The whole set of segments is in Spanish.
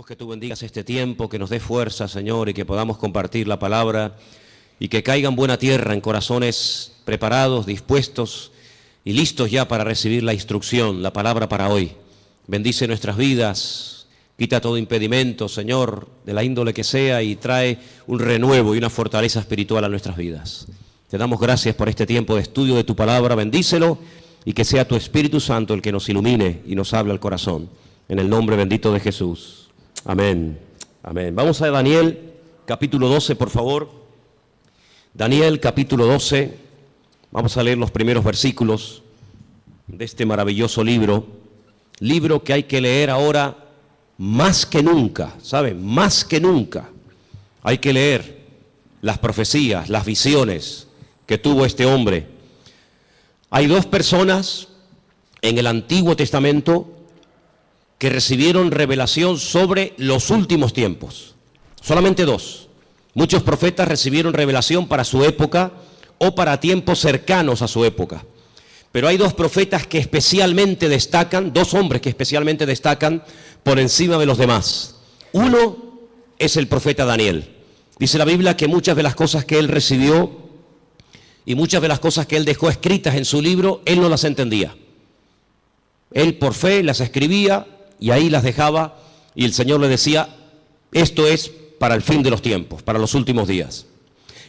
Que tú bendigas este tiempo, que nos dé fuerza, Señor, y que podamos compartir la palabra y que caiga en buena tierra, en corazones preparados, dispuestos y listos ya para recibir la instrucción, la palabra para hoy. Bendice nuestras vidas, quita todo impedimento, Señor, de la índole que sea, y trae un renuevo y una fortaleza espiritual a nuestras vidas. Te damos gracias por este tiempo de estudio de tu palabra, bendícelo y que sea tu Espíritu Santo el que nos ilumine y nos hable al corazón. En el nombre bendito de Jesús. Amén, amén. Vamos a Daniel, capítulo 12, por favor. Daniel, capítulo 12. Vamos a leer los primeros versículos de este maravilloso libro. Libro que hay que leer ahora más que nunca, ¿saben? Más que nunca. Hay que leer las profecías, las visiones que tuvo este hombre. Hay dos personas en el Antiguo Testamento que recibieron revelación sobre los últimos tiempos. Solamente dos. Muchos profetas recibieron revelación para su época o para tiempos cercanos a su época. Pero hay dos profetas que especialmente destacan, dos hombres que especialmente destacan por encima de los demás. Uno es el profeta Daniel. Dice la Biblia que muchas de las cosas que él recibió y muchas de las cosas que él dejó escritas en su libro, él no las entendía. Él por fe las escribía y ahí las dejaba, y el Señor le decía, esto es para el fin de los tiempos, para los últimos días.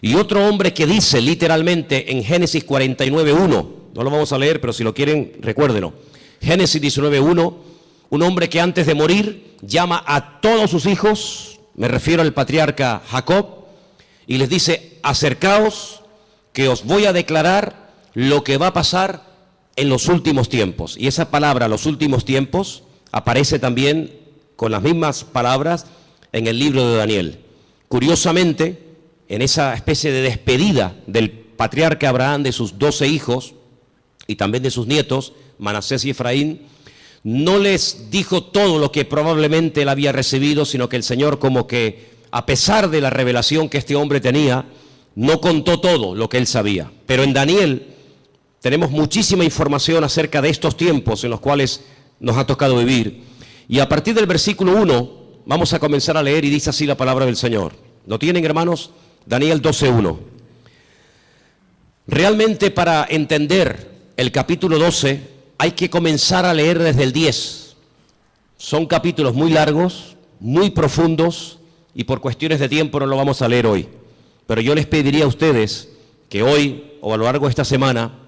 Y otro hombre que dice literalmente en Génesis 49:1, no lo vamos a leer, pero si lo quieren, recuérdenlo. Génesis 19:1, un hombre que antes de morir llama a todos sus hijos, me refiero al patriarca Jacob, y les dice, acercaos, que os voy a declarar lo que va a pasar en los últimos tiempos. Y esa palabra, los últimos tiempos, aparece también con las mismas palabras en el libro de Daniel. Curiosamente, en esa especie de despedida del patriarca Abraham de sus 12 hijos y también de sus nietos, Manasés y Efraín, no les dijo todo lo que probablemente él había recibido, sino que el Señor, como que a pesar de la revelación que este hombre tenía, no contó todo lo que él sabía. Pero en Daniel tenemos muchísima información acerca de estos tiempos en los cuales nos ha tocado vivir. Y a partir del versículo 1 vamos a comenzar a leer, y dice así la palabra del Señor. ¿Lo tienen, hermanos? Daniel 12:1. Realmente, para entender el capítulo 12 hay que comenzar a leer desde el 10. Son capítulos muy largos, muy profundos, y por cuestiones de tiempo no lo vamos a leer hoy. Pero yo les pediría a ustedes que hoy o a lo largo de esta semana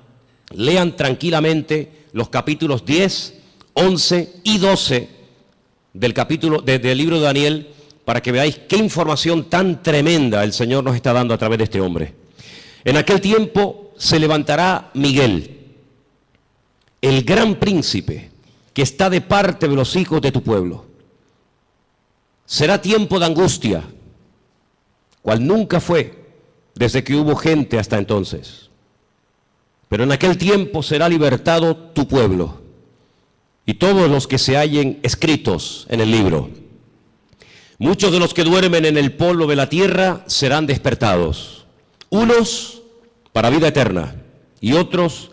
lean tranquilamente los capítulos 10, 11 y 12 del libro de Daniel, para que veáis qué información tan tremenda el Señor nos está dando a través de este hombre. En aquel tiempo se levantará Miguel, el gran príncipe, que está de parte de los hijos de tu pueblo. Será tiempo de angustia, cual nunca fue desde que hubo gente hasta entonces. Pero en aquel tiempo será libertado tu pueblo y todos los que se hallen escritos en el libro. Muchos de los que duermen en el polvo de la tierra serán despertados, unos para vida eterna y otros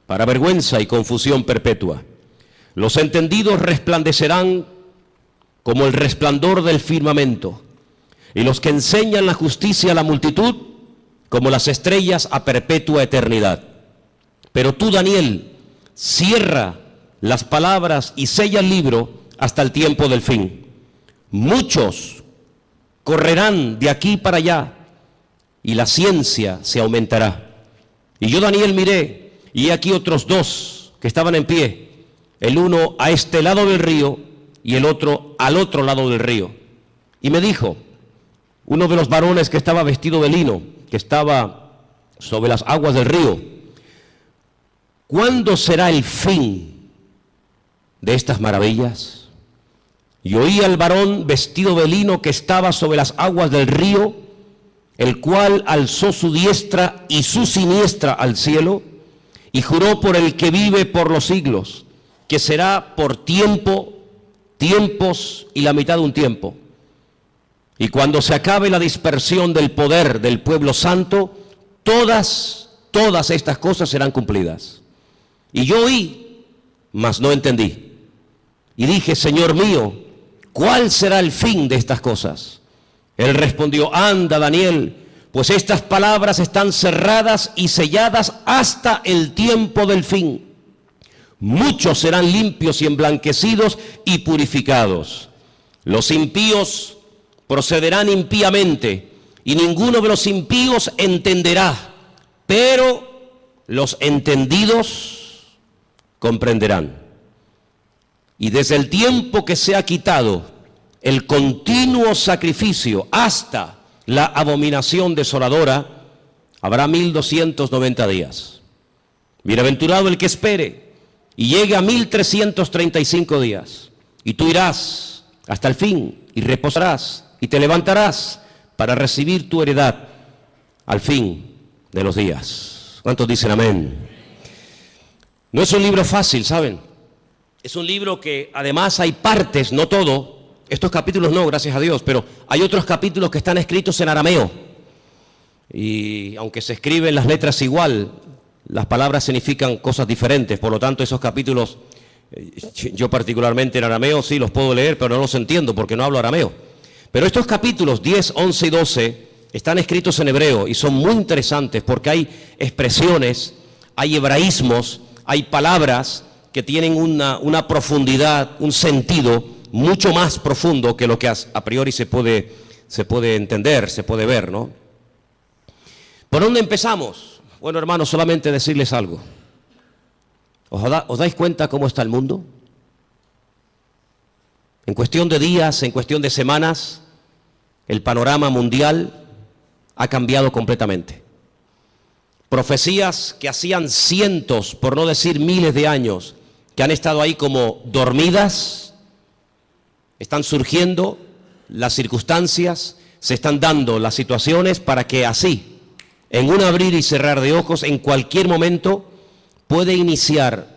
para vergüenza y confusión perpetua. Los entendidos resplandecerán como el resplandor del firmamento, y los que enseñan la justicia a la multitud como las estrellas a perpetua eternidad. Pero tú, Daniel, cierra las palabras y sella el libro hasta el tiempo del fin. Muchos correrán de aquí para allá y la ciencia se aumentará. Y yo, Daniel, miré, y he aquí otros dos que estaban en pie, el uno a este lado del río y el otro al otro lado del río. Y me dijo, uno de los varones que estaba vestido de lino, que estaba sobre las aguas del río, ¿cuándo será el fin de estas maravillas? Y oí al varón vestido de lino que estaba sobre las aguas del río, el cual alzó su diestra y su siniestra al cielo, y juró por el que vive por los siglos, que será por tiempo, tiempos y la mitad de un tiempo. Y cuando se acabe la dispersión del poder del pueblo santo, todas estas cosas serán cumplidas. Y yo oí, mas no entendí. Y dije, Señor mío, ¿cuál será el fin de estas cosas? Él respondió, anda, Daniel, pues estas palabras están cerradas y selladas hasta el tiempo del fin. Muchos serán limpios y emblanquecidos y purificados. Los impíos procederán impíamente, y ninguno de los impíos entenderá, pero los entendidos comprenderán. Y desde el tiempo que se ha quitado el continuo sacrificio hasta la abominación desoladora, habrá 1290 días. Bienaventurado el que espere y llegue a 1335 días. Y tú irás hasta el fin y reposarás y te levantarás para recibir tu heredad al fin de los días. ¿Cuántos dicen amén? No es un libro fácil, ¿saben? Es un libro que además hay partes, no todo, estos capítulos no, gracias a Dios, pero hay otros capítulos que están escritos en arameo. Y aunque se escriben las letras igual, las palabras significan cosas diferentes. Por lo tanto, esos capítulos, yo particularmente en arameo sí los puedo leer, pero no los entiendo porque no hablo arameo. Pero estos capítulos 10, 11 y 12 están escritos en hebreo y son muy interesantes porque hay expresiones, hay hebraísmos, hay palabras que tienen una profundidad, un sentido mucho más profundo que lo que a priori se puede entender, se puede ver, ¿no? ¿Por dónde empezamos? Bueno, hermanos, solamente decirles algo. ¿Os dais cuenta cómo está el mundo? En cuestión de días, en cuestión de semanas, el panorama mundial ha cambiado completamente. Profecías que hacían cientos, por no decir miles de años, que han estado ahí como dormidas, están surgiendo las circunstancias, se están dando las situaciones para que así, en un abrir y cerrar de ojos, en cualquier momento, puede iniciar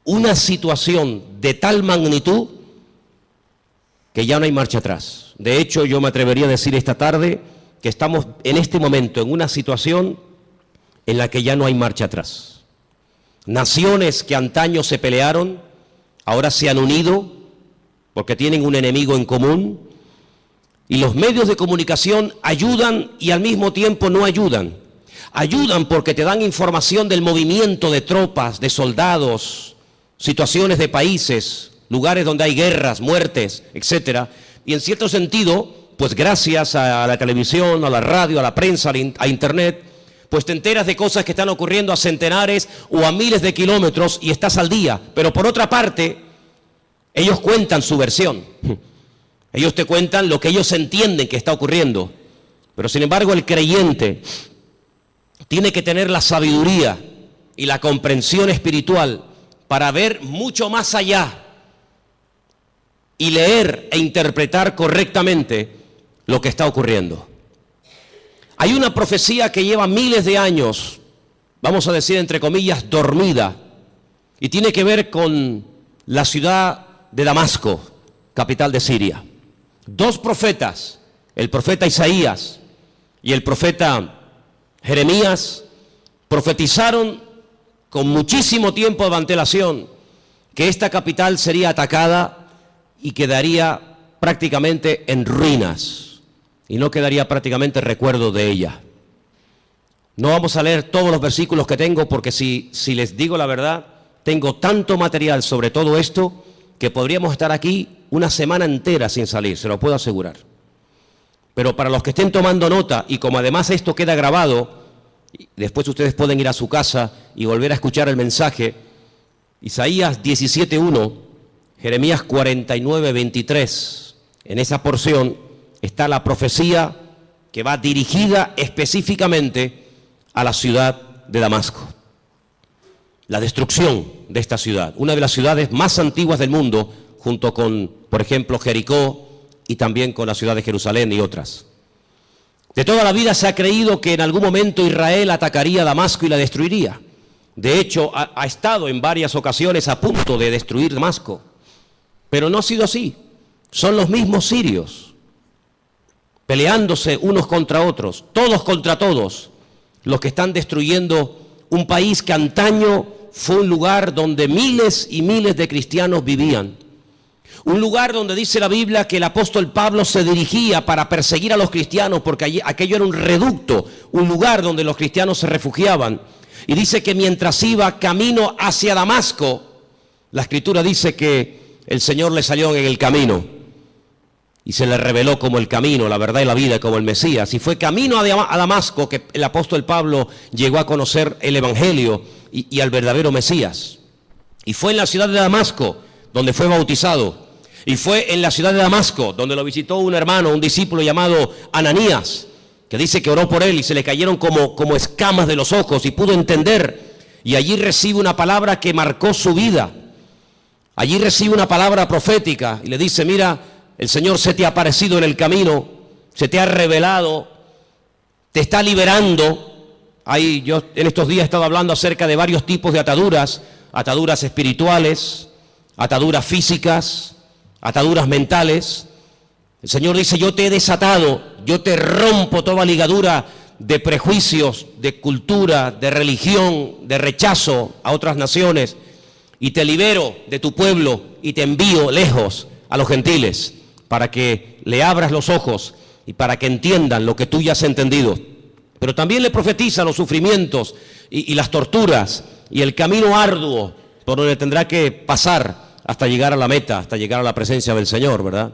una situación de tal magnitud que ya no hay marcha atrás. De hecho, yo me atrevería a decir esta tarde que estamos en este momento en una situación en la que ya no hay marcha atrás. Naciones que antaño se pelearon, ahora se han unido porque tienen un enemigo en común, y los medios de comunicación ayudan y al mismo tiempo no ayudan. Ayudan porque te dan información del movimiento de tropas, de soldados, situaciones de países, lugares donde hay guerras, muertes, etcétera. Y en cierto sentido, pues gracias a la televisión, a la radio, a la prensa, a internet, pues te enteras de cosas que están ocurriendo a centenares o a miles de kilómetros y estás al día. Pero por otra parte, ellos cuentan su versión. Ellos te cuentan lo que ellos entienden que está ocurriendo. Pero sin embargo, el creyente tiene que tener la sabiduría y la comprensión espiritual para ver mucho más allá y leer e interpretar correctamente lo que está ocurriendo. Hay una profecía que lleva miles de años, vamos a decir entre comillas, dormida, y tiene que ver con la ciudad de Damasco, capital de Siria. Dos profetas, el profeta Isaías y el profeta Jeremías, profetizaron con muchísimo tiempo de antelación que esta capital sería atacada y quedaría prácticamente en ruinas. Y no quedaría prácticamente recuerdo de ella. No vamos a leer todos los versículos que tengo porque si les digo la verdad, tengo tanto material sobre todo esto que podríamos estar aquí una semana entera sin salir, se lo puedo asegurar. Pero para los que estén tomando nota, y como además esto queda grabado, después ustedes pueden ir a su casa y volver a escuchar el mensaje, Isaías 17:1, Jeremías 49:23, en esa porción está la profecía que va dirigida específicamente a la ciudad de Damasco. La destrucción de esta ciudad, una de las ciudades más antiguas del mundo, junto con, por ejemplo, Jericó y también con la ciudad de Jerusalén y otras. De toda la vida se ha creído que en algún momento Israel atacaría a Damasco y la destruiría. De hecho, ha estado en varias ocasiones a punto de destruir Damasco. Pero no ha sido así. Son los mismos sirios, peleándose unos contra otros, todos contra todos, los que están destruyendo un país que antaño fue un lugar donde miles y miles de cristianos vivían. Un lugar donde dice la Biblia que el apóstol Pablo se dirigía para perseguir a los cristianos, porque aquello era un reducto, un lugar donde los cristianos se refugiaban. Y dice que mientras iba camino hacia Damasco, la Escritura dice que el Señor le salió en el camino y se le reveló como el camino, la verdad y la vida, como el Mesías. Y fue camino a Damasco que el apóstol Pablo llegó a conocer el Evangelio y al verdadero Mesías. Y fue en la ciudad de Damasco donde fue bautizado. Y fue en la ciudad de Damasco donde lo visitó un hermano, un discípulo llamado Ananías, que dice que oró por él y se le cayeron como escamas de los ojos y pudo entender. Y allí recibe una palabra que marcó su vida. Allí recibe una palabra profética y le dice: mira, el Señor se te ha aparecido en el camino, se te ha revelado, te está liberando. Yo en estos días he estado hablando acerca de varios tipos de ataduras, ataduras espirituales, ataduras físicas, ataduras mentales. El Señor dice: yo te he desatado, yo te rompo toda ligadura de prejuicios, de cultura, de religión, de rechazo a otras naciones, y te libero de tu pueblo y te envío lejos a los gentiles, para que le abras los ojos y para que entiendan lo que tú ya has entendido. Pero también le profetiza los sufrimientos y las torturas y el camino arduo por donde tendrá que pasar hasta llegar a la meta, hasta llegar a la presencia del Señor, ¿verdad?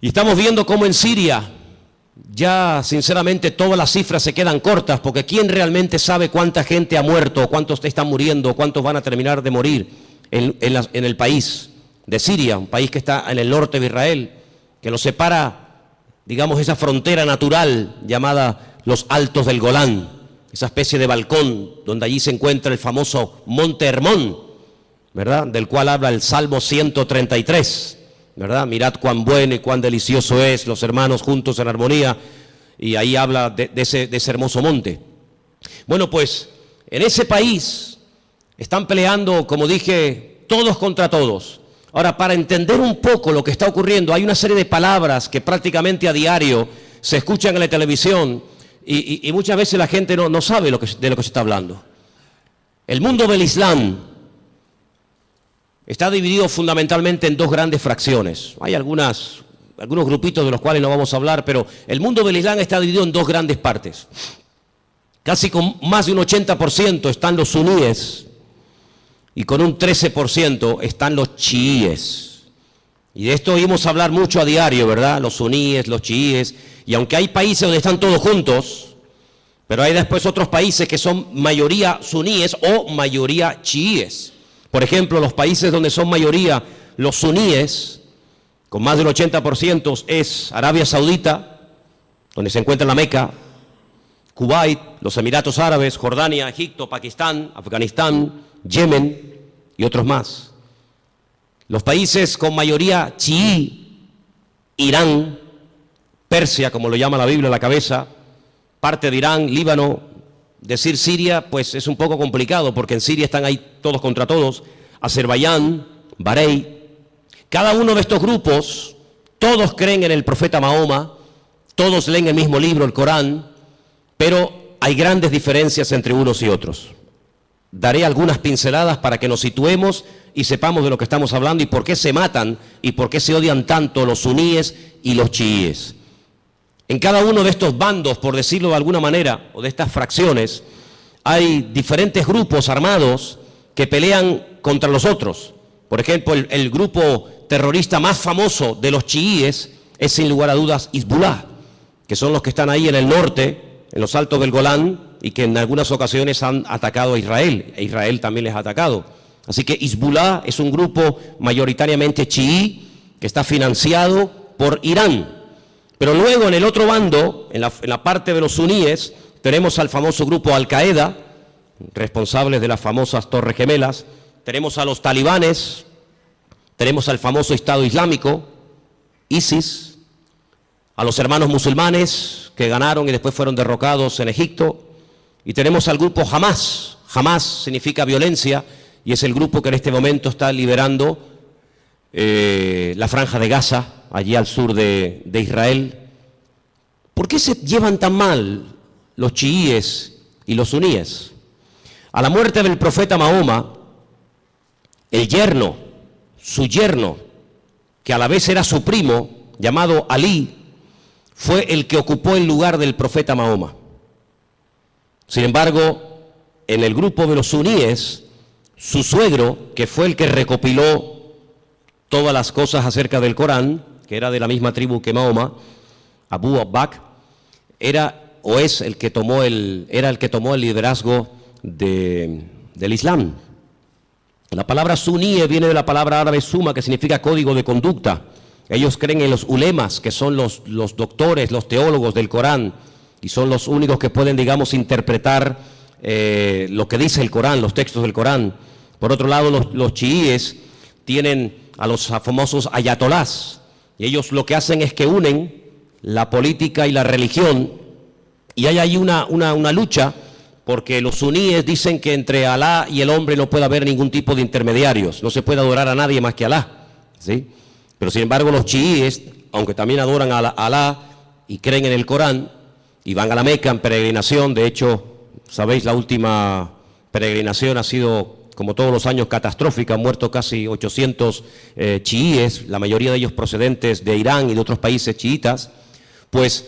Y estamos viendo cómo en Siria ya sinceramente todas las cifras se quedan cortas, porque ¿quién realmente sabe cuánta gente ha muerto, cuántos están muriendo, cuántos van a terminar de morir en el país de Siria, un país que está en el norte de Israel, que lo separa, digamos, esa frontera natural llamada los Altos del Golán, esa especie de balcón donde allí se encuentra el famoso Monte Hermón, ¿verdad?, del cual habla el Salmo 133, ¿verdad? Mirad cuán bueno y cuán delicioso es los hermanos juntos en armonía, y ahí habla de ese hermoso monte. Bueno, pues en ese país están peleando, como dije, todos contra todos. Ahora, para entender un poco lo que está ocurriendo, hay una serie de palabras que prácticamente a diario se escuchan en la televisión y muchas veces la gente no sabe de lo que se está hablando. El mundo del Islam está dividido fundamentalmente en dos grandes fracciones. Hay algunos grupitos de los cuales no vamos a hablar, pero el mundo del Islam está dividido en dos grandes partes. Casi con más de un 80% están los suníes, y con un 13% están los chiíes. Y de esto oímos hablar mucho a diario, ¿verdad? Los suníes, los chiíes. Y aunque hay países donde están todos juntos, pero hay después otros países que son mayoría suníes o mayoría chiíes. Por ejemplo, los países donde son mayoría los suníes, con más del 80%, es Arabia Saudita, donde se encuentra la Meca, Kuwait, los Emiratos Árabes, Jordania, Egipto, Pakistán, Afganistán, Yemen y otros más. Los países con mayoría chií, Irán, Persia, como lo llama la Biblia a la cabeza, parte de Irán, Líbano. Decir Siria, pues es un poco complicado, porque en Siria están ahí todos contra todos. Azerbaiyán, Bahrein. Cada uno de estos grupos, todos creen en el profeta Mahoma, todos leen el mismo libro, el Corán, pero hay grandes diferencias entre unos y otros. Daré algunas pinceladas para que nos situemos y sepamos de lo que estamos hablando y por qué se matan y por qué se odian tanto los suníes y los chiíes. En cada uno de estos bandos, por decirlo de alguna manera, o de estas fracciones, hay diferentes grupos armados que pelean contra los otros. Por ejemplo, el grupo terrorista más famoso de los chiíes es sin lugar a dudas Hezbollah, que son los que están ahí en el norte, en los Altos del Golán, y que en algunas ocasiones han atacado a Israel, e Israel también les ha atacado. Así que Hezbollah es un grupo mayoritariamente chií que está financiado por Irán. Pero luego en el otro bando, en la parte de los suníes, tenemos al famoso grupo Al-Qaeda, responsables de las famosas Torres Gemelas, tenemos a los talibanes, tenemos al famoso Estado Islámico, ISIS, a los hermanos musulmanes que ganaron y después fueron derrocados en Egipto, y tenemos al grupo Hamas. Hamas significa violencia y es el grupo que en este momento está liberando la franja de Gaza, allí al sur de Israel. ¿Por qué se llevan tan mal los chiíes y los suníes? A la muerte del profeta Mahoma, su yerno, que a la vez era su primo, llamado Alí, fue el que ocupó el lugar del profeta Mahoma. Sin embargo, en el grupo de los suníes, su suegro, que fue el que recopiló todas las cosas acerca del Corán, que era de la misma tribu que Mahoma, Abu Bakr, era el que tomó el liderazgo del Islam. La palabra suní viene de la palabra árabe suma, que significa código de conducta. Ellos creen en los ulemas, que son los doctores, los teólogos del Corán, y son los únicos que pueden, digamos, interpretar lo que dice el Corán, los textos del Corán. Por otro lado, los chiíes tienen a los famosos ayatolás, y ellos lo que hacen es que unen la política y la religión, y hay ahí una lucha, porque los suníes dicen que entre Alá y el hombre no puede haber ningún tipo de intermediarios, no se puede adorar a nadie más que a Alá, ¿sí? Pero sin embargo los chiíes, aunque también adoran a Alá y creen en el Corán, y van a la Meca en peregrinación. De hecho, sabéis, la última peregrinación ha sido, como todos los años, catastrófica. Han muerto casi 800 chiíes, la mayoría de ellos procedentes de Irán y de otros países chiitas. Pues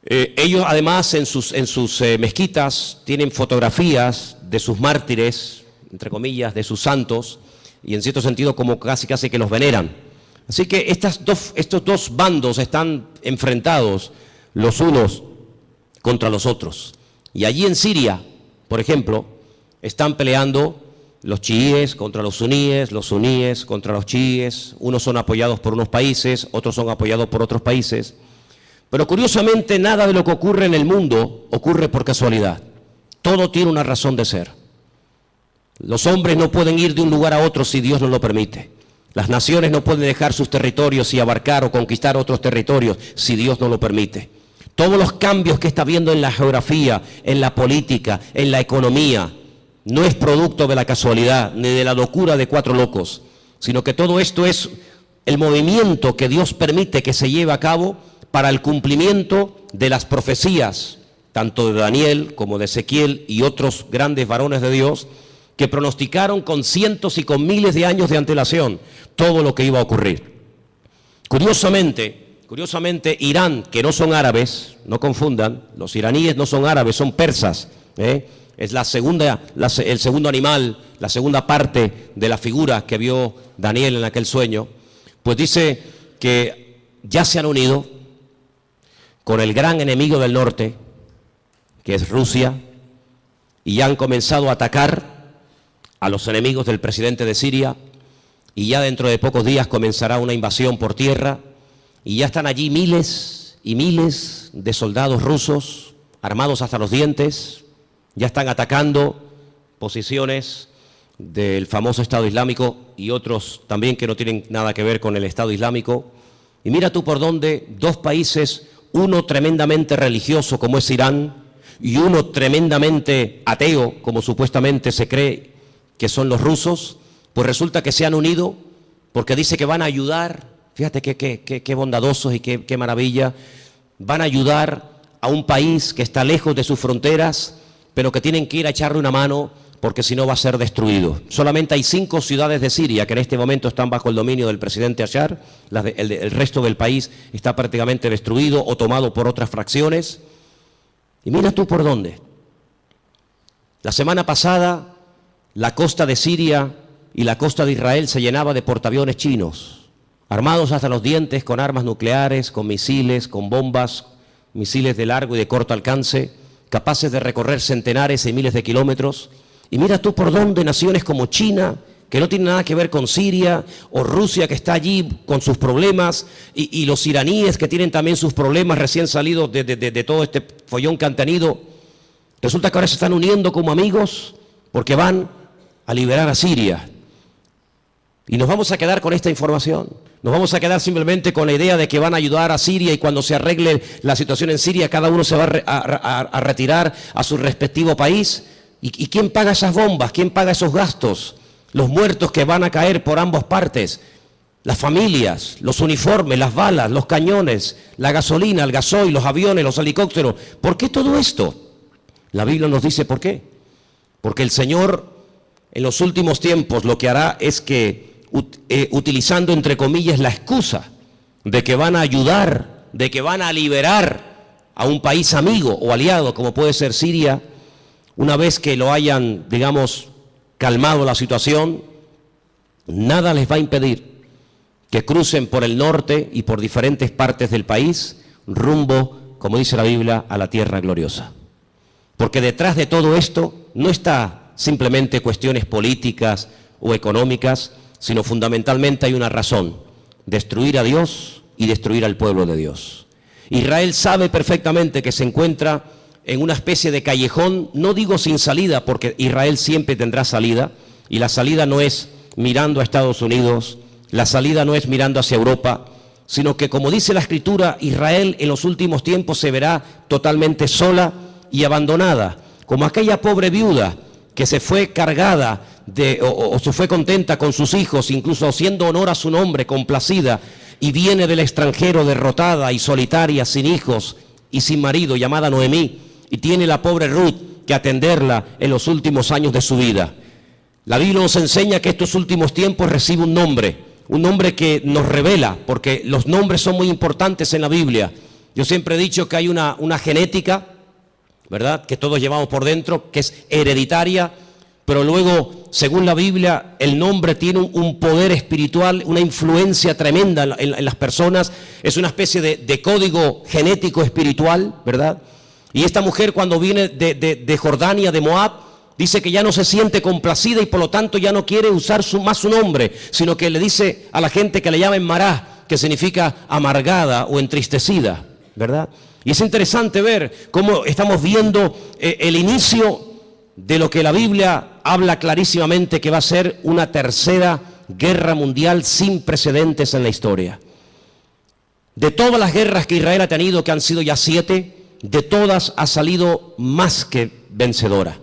ellos además en sus mezquitas tienen fotografías de sus mártires, entre comillas, de sus santos, y en cierto sentido como casi que los veneran. Así que estos dos bandos están enfrentados los unos contra los otros. Y allí en Siria, por ejemplo, están peleando los chiíes contra los suníes contra los chiíes. Unos son apoyados por unos países, otros son apoyados por otros países. Pero curiosamente nada de lo que ocurre en el mundo ocurre por casualidad. Todo tiene una razón de ser. Los hombres no pueden ir de un lugar a otro si Dios no lo permite. Las naciones no pueden dejar sus territorios y abarcar o conquistar otros territorios si Dios no lo permite. Todos los cambios que está habiendo en la geografía, en la política, en la economía, no es producto de la casualidad ni de la locura de cuatro locos, sino que todo esto es el movimiento que Dios permite que se lleve a cabo para el cumplimiento de las profecías, tanto de Daniel como de Ezequiel y otros grandes varones de Dios, que pronosticaron con cientos y con miles de años de antelación todo lo que iba a ocurrir. Curiosamente, Irán, que no son árabes, no confundan, los iraníes no son árabes, son persas, es el segundo animal, la segunda parte de la figura que vio Daniel en aquel sueño, pues dice que ya se han unido con el gran enemigo del norte, que es Rusia, y ya han comenzado a atacar a los enemigos del presidente de Siria, y ya dentro de pocos días comenzará una invasión por tierra, y ya están allí miles y miles de soldados rusos, armados hasta los dientes, ya están atacando posiciones del famoso Estado Islámico y otros también que no tienen nada que ver con el Estado Islámico. Y mira tú por dónde dos países, uno tremendamente religioso como es Irán, y uno tremendamente ateo, como supuestamente se cree que son los rusos, pues resulta que se han unido porque dice que van a ayudar, fíjate qué bondadosos y qué maravilla, van a ayudar a un país que está lejos de sus fronteras, pero que tienen que ir a echarle una mano porque si no va a ser destruido. Solamente hay 5 ciudades de Siria que en este momento están bajo el dominio del presidente Bashar, el resto del país está prácticamente destruido o tomado por otras fracciones. Y mira tú por dónde. La semana pasada la costa de Siria y la costa de Israel se llenaba de portaaviones chinos, armados hasta los dientes con armas nucleares, con misiles, con bombas, misiles de largo y de corto alcance, capaces de recorrer centenares y miles de kilómetros. Y mira tú por dónde naciones como China, que no tiene nada que ver con Siria, o Rusia, que está allí con sus problemas, y los iraníes, que tienen también sus problemas recién salidos de todo este follón que han tenido, resulta que ahora se están uniendo como amigos porque van a liberar a Siria. Y nos vamos a quedar con esta información. Nos vamos a quedar simplemente con la idea de que van a ayudar a Siria y cuando se arregle la situación en Siria, cada uno se va a retirar a su respectivo país. ¿Y quién paga esas bombas? ¿Quién paga esos gastos? Los muertos que van a caer por ambas partes, las familias, los uniformes, las balas, los cañones, la gasolina, el gasoil, los aviones, los helicópteros. ¿Por qué todo esto? La Biblia nos dice por qué. Porque el Señor en los últimos tiempos lo que hará es que utilizando entre comillas la excusa de que van a ayudar, de que van a liberar a un país amigo o aliado como puede ser Siria, una vez que lo hayan, digamos, calmado la situación, nada les va a impedir que crucen por el norte y por diferentes partes del país rumbo, como dice la Biblia, a la tierra gloriosa. Porque detrás de todo esto no está simplemente cuestiones políticas o económicas, sino fundamentalmente hay una razón: destruir a Dios y destruir al pueblo de Dios. Israel sabe perfectamente que se encuentra en una especie de callejón, no digo sin salida, porque Israel siempre tendrá salida, y la salida no es mirando a Estados Unidos, la salida no es mirando hacia Europa, sino que, como dice la Escritura, Israel en los últimos tiempos se verá totalmente sola y abandonada, como aquella pobre viuda que se fue cargada o se fue contenta con sus hijos, incluso haciendo honor a su nombre, complacida, y viene del extranjero derrotada y solitaria, sin hijos y sin marido, llamada Noemí, y tiene la pobre Ruth que atenderla en los últimos años de su vida. La Biblia nos enseña que estos últimos tiempos recibe un nombre que nos revela, porque los nombres son muy importantes en la Biblia. Yo siempre he dicho que hay una genética, ¿verdad?, que todos llevamos por dentro, que es hereditaria, pero luego, según la Biblia, el nombre tiene un poder espiritual, una influencia tremenda en las personas. Es una especie de código genético espiritual, ¿verdad? Y esta mujer, cuando viene de Jordania, de Moab, dice que ya no se siente complacida y por lo tanto ya no quiere usar más su nombre, sino que le dice a la gente que le llamen Mará, que significa amargada o entristecida, ¿verdad? Y es interesante ver cómo estamos viendo el inicio de lo que la Biblia habla clarísimamente que va a ser una tercera guerra mundial sin precedentes en la historia. De todas las guerras que Israel ha tenido, que han sido ya 7, de todas ha salido más que vencedora.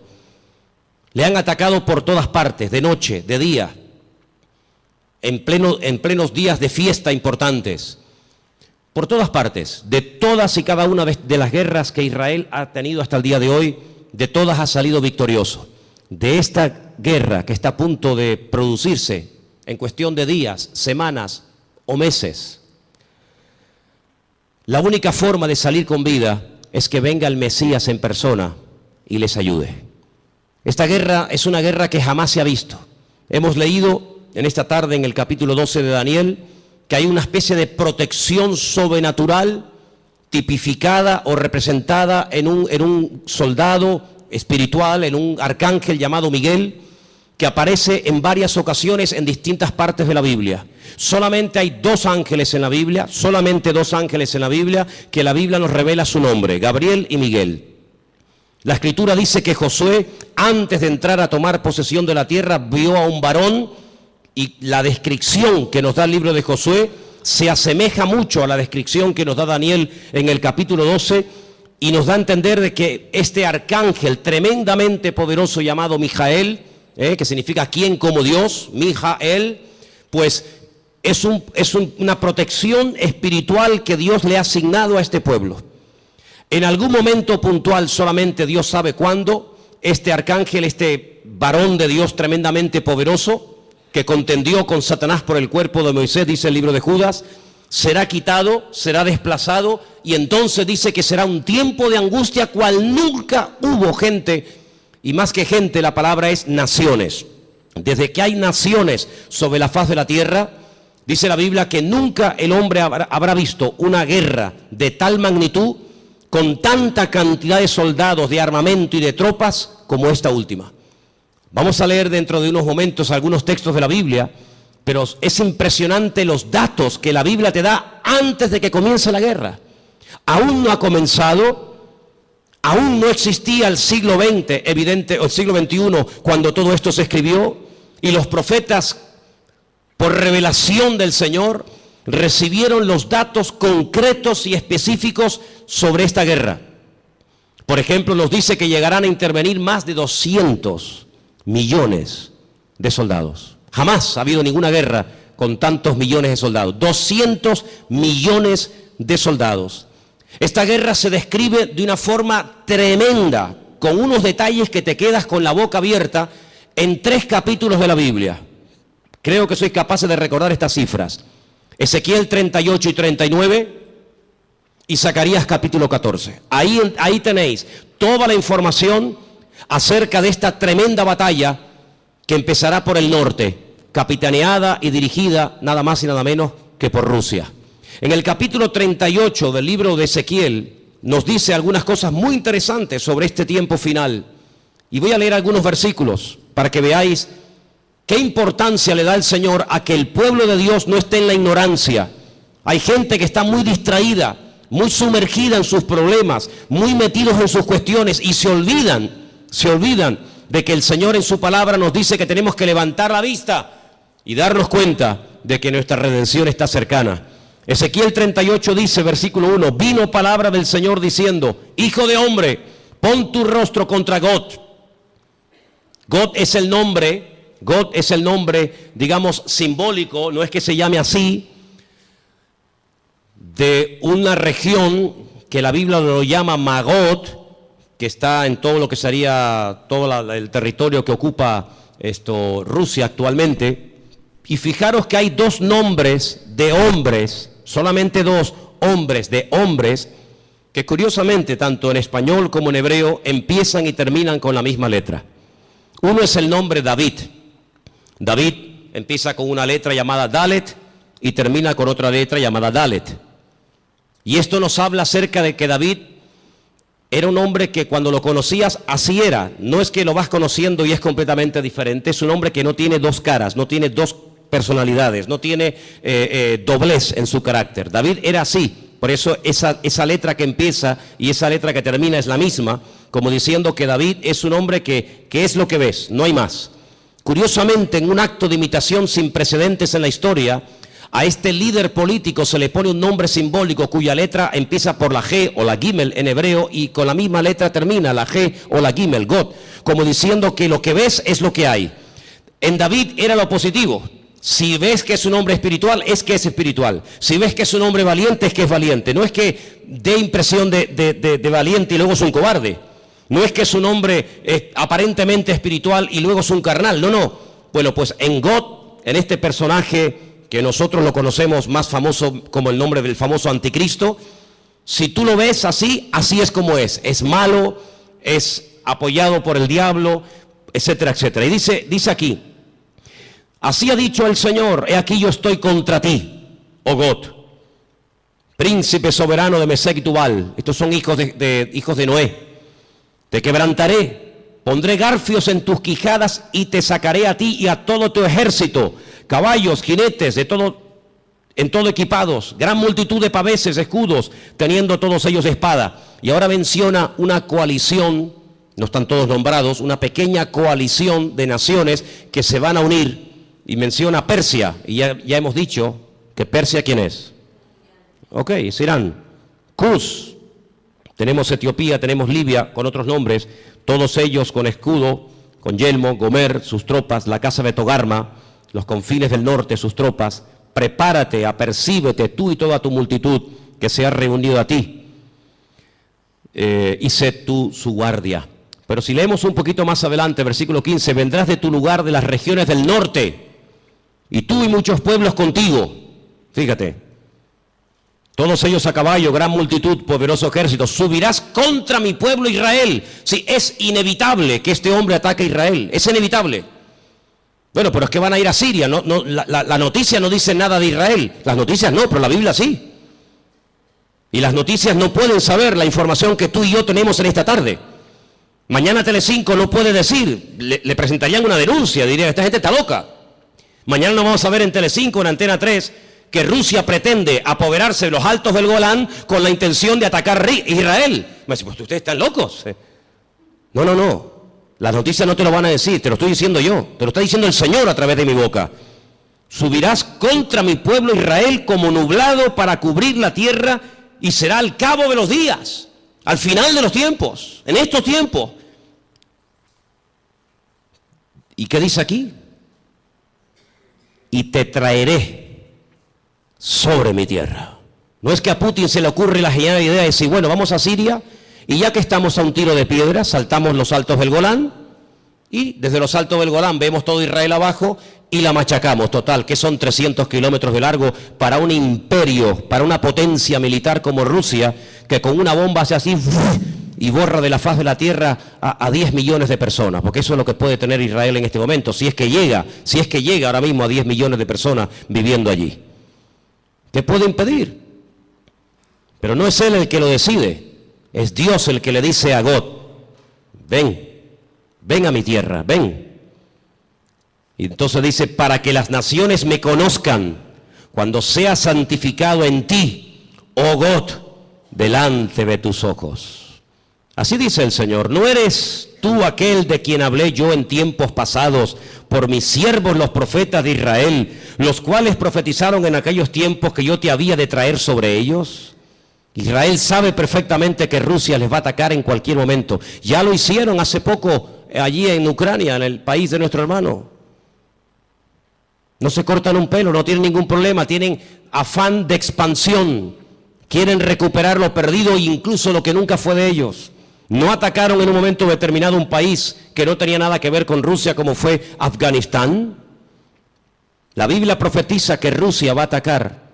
Le han atacado por todas partes, de noche, de día, en plenos días de fiesta importantes. Por todas partes, de todas y cada una de las guerras que Israel ha tenido hasta el día de hoy, de todas ha salido victorioso. De esta guerra que está a punto de producirse en cuestión de días, semanas o meses, la única forma de salir con vida es que venga el Mesías en persona y les ayude. Esta guerra es una guerra que jamás se ha visto. Hemos leído en esta tarde en el capítulo 12 de Daniel que hay una especie de protección sobrenatural tipificada o representada en un soldado espiritual, en un arcángel llamado Miguel, que aparece en varias ocasiones en distintas partes de la Biblia. Solamente hay 2 ángeles en la Biblia, solamente 2 ángeles en la Biblia, que la Biblia nos revela su nombre, Gabriel y Miguel. La Escritura dice que Josué, antes de entrar a tomar posesión de la tierra, vio a un varón, y la descripción que nos da el libro de Josué se asemeja mucho a la descripción que nos da Daniel en el capítulo 12, y nos da a entender de que este arcángel tremendamente poderoso llamado Mijael, que significa quien como Dios, Mijael, pues es una protección espiritual que Dios le ha asignado a este pueblo. En algún momento puntual, solamente Dios sabe cuándo, este arcángel, este varón de Dios tremendamente poderoso, que contendió con Satanás por el cuerpo de Moisés, dice el libro de Judas, será quitado, será desplazado, y entonces dice que será un tiempo de angustia cual nunca hubo gente, y más que gente la palabra es naciones. Desde que hay naciones sobre la faz de la tierra, dice la Biblia que nunca el hombre habrá visto una guerra de tal magnitud, con tanta cantidad de soldados, de armamento y de tropas como esta última. Vamos a leer dentro de unos momentos algunos textos de la Biblia, pero es impresionante los datos que la Biblia te da antes de que comience la guerra. Aún no ha comenzado, aún no existía el siglo XX, o el siglo XXI, cuando todo esto se escribió, y los profetas, por revelación del Señor, recibieron los datos concretos y específicos sobre esta guerra. Por ejemplo, nos dice que llegarán a intervenir más de 200 millones de soldados. Jamás ha habido ninguna guerra con tantos millones de soldados. 200 millones de soldados. Esta guerra se describe de una forma tremenda, con unos detalles que te quedas con la boca abierta en 3 capítulos de la Biblia. Creo que sois capaces de recordar estas cifras. Ezequiel 38 y 39 y Zacarías capítulo 14. Ahí tenéis toda la información acerca de esta tremenda batalla que empezará por el norte, capitaneada y dirigida nada más y nada menos que por Rusia. En el capítulo 38 del libro de Ezequiel nos dice algunas cosas muy interesantes sobre este tiempo final. Y voy a leer algunos versículos para que veáis qué importancia le da el Señor a que el pueblo de Dios no esté en la ignorancia. Hay gente que está muy distraída, muy sumergida en sus problemas, muy metidos en sus cuestiones y se olvidan de que el Señor en su palabra nos dice que tenemos que levantar la vista y darnos cuenta de que nuestra redención está cercana. Ezequiel 38 dice, versículo 1, vino palabra del Señor diciendo, hijo de hombre, pon tu rostro contra Gog. Gog es el nombre, digamos, simbólico, no es que se llame así, de una región que la Biblia lo llama Magot, que está en todo lo que sería todo el territorio que ocupa Rusia actualmente. Y fijaros que hay dos nombres de hombres, solamente dos hombres de hombres, que curiosamente tanto en español como en hebreo empiezan y terminan con la misma letra. Uno es el nombre David. David empieza con una letra llamada Dalet y termina con otra letra llamada Dalet. Y esto nos habla acerca de que David era un hombre que cuando lo conocías así era. No es que lo vas conociendo y es completamente diferente. Es un hombre que no tiene dos caras, no tiene dos personalidades, no tiene doblez en su carácter. David era así. Por eso esa letra que empieza y esa letra que termina es la misma, como diciendo que David es un hombre que es lo que ves, no hay más. Curiosamente, en un acto de imitación sin precedentes en la historia, a este líder político se le pone un nombre simbólico cuya letra empieza por la G o la Gimel en hebreo y con la misma letra termina la G o la Gimel, God, como diciendo que lo que ves es lo que hay. En David era lo positivo. Si ves que es un hombre espiritual, es que es espiritual. Si ves que es un hombre valiente, es que es valiente. No es que dé impresión de valiente y luego es un cobarde. No es que es un hombre aparentemente espiritual y luego es un carnal. No. Bueno, pues en God, en este personaje que nosotros lo conocemos más famoso como el nombre del famoso anticristo, si tú lo ves así, así es como es malo, es apoyado por el diablo, etcétera, etcétera. Y dice aquí, así ha dicho el Señor, he aquí yo estoy contra ti, oh God, príncipe soberano de Mesec y Tubal. Estos son hijos de Noé. Te quebrantaré, pondré garfios en tus quijadas y te sacaré a ti y a todo tu ejército, caballos, jinetes, en todo equipados, gran multitud de paveses, escudos, teniendo todos ellos espada. Y ahora menciona una coalición, no están todos nombrados, una pequeña coalición de naciones que se van a unir. Y menciona Persia, y ya hemos dicho que Persia, ¿quién es? Ok, es Irán. Cus, tenemos Etiopía, tenemos Libia, con otros nombres, todos ellos con escudo, con yelmo, Gomer, sus tropas, la casa de Togarma, los confines del norte, sus tropas. Prepárate, apercíbete tú y toda tu multitud que se ha reunido a ti, y sé tú su guardia. Pero si leemos un poquito más adelante, versículo 15, vendrás de tu lugar de las regiones del norte, y tú y muchos pueblos contigo. Fíjate, todos ellos a caballo, gran multitud, poderoso ejército. Subirás contra mi pueblo Israel. Sí, es inevitable que este hombre ataque a Israel, es inevitable. Bueno, pero es que van a ir a Siria. La noticia no dice nada de Israel. Las noticias no, pero la Biblia sí. Y las noticias no pueden saber la información que tú y yo tenemos en esta tarde. Mañana Telecinco no puede decir, le presentarían una denuncia, dirían, esta gente está loca. Mañana no vamos a ver en Telecinco, en Antena 3, que Rusia pretende apoderarse de los altos del Golán con la intención de atacar Israel. Me dice, pues ustedes están locos. No. Las noticias no te lo van a decir, te lo estoy diciendo yo, te lo está diciendo el Señor a través de mi boca. Subirás contra mi pueblo Israel como nublado para cubrir la tierra y será al cabo de los días, al final de los tiempos, en estos tiempos. ¿Y qué dice aquí? Y te traeré sobre mi tierra. No es que a Putin se le ocurre la genial idea de decir, bueno, vamos a Siria, y ya que estamos a un tiro de piedra, saltamos los altos del Golán, y desde los altos del Golán vemos todo Israel abajo, y la machacamos. Total, que son 300 kilómetros de largo para un imperio, para una potencia militar como Rusia, que con una bomba hace así y borra de la faz de la tierra a 10 millones de personas, porque eso es lo que puede tener Israel en este momento, si es que llega ahora mismo a 10 millones de personas viviendo allí. ¿Qué puede impedir? Pero no es él el que lo decide, es Dios el que le dice a God, ven a mi tierra, ven. Y entonces dice, para que las naciones me conozcan, cuando sea santificado en ti, oh God, delante de tus ojos. Así dice el Señor, ¿no eres tú aquel de quien hablé yo en tiempos pasados por mis siervos los profetas de Israel, los cuales profetizaron en aquellos tiempos que yo te había de traer sobre ellos? Israel sabe perfectamente que Rusia les va a atacar en cualquier momento. Ya lo hicieron hace poco allí en Ucrania, en el país de nuestro hermano. No se cortan un pelo, no tienen ningún problema, tienen afán de expansión. Quieren recuperar lo perdido e incluso lo que nunca fue de ellos. No atacaron en un momento determinado un país que no tenía nada que ver con Rusia, como fue Afganistán. La Biblia profetiza que Rusia va a atacar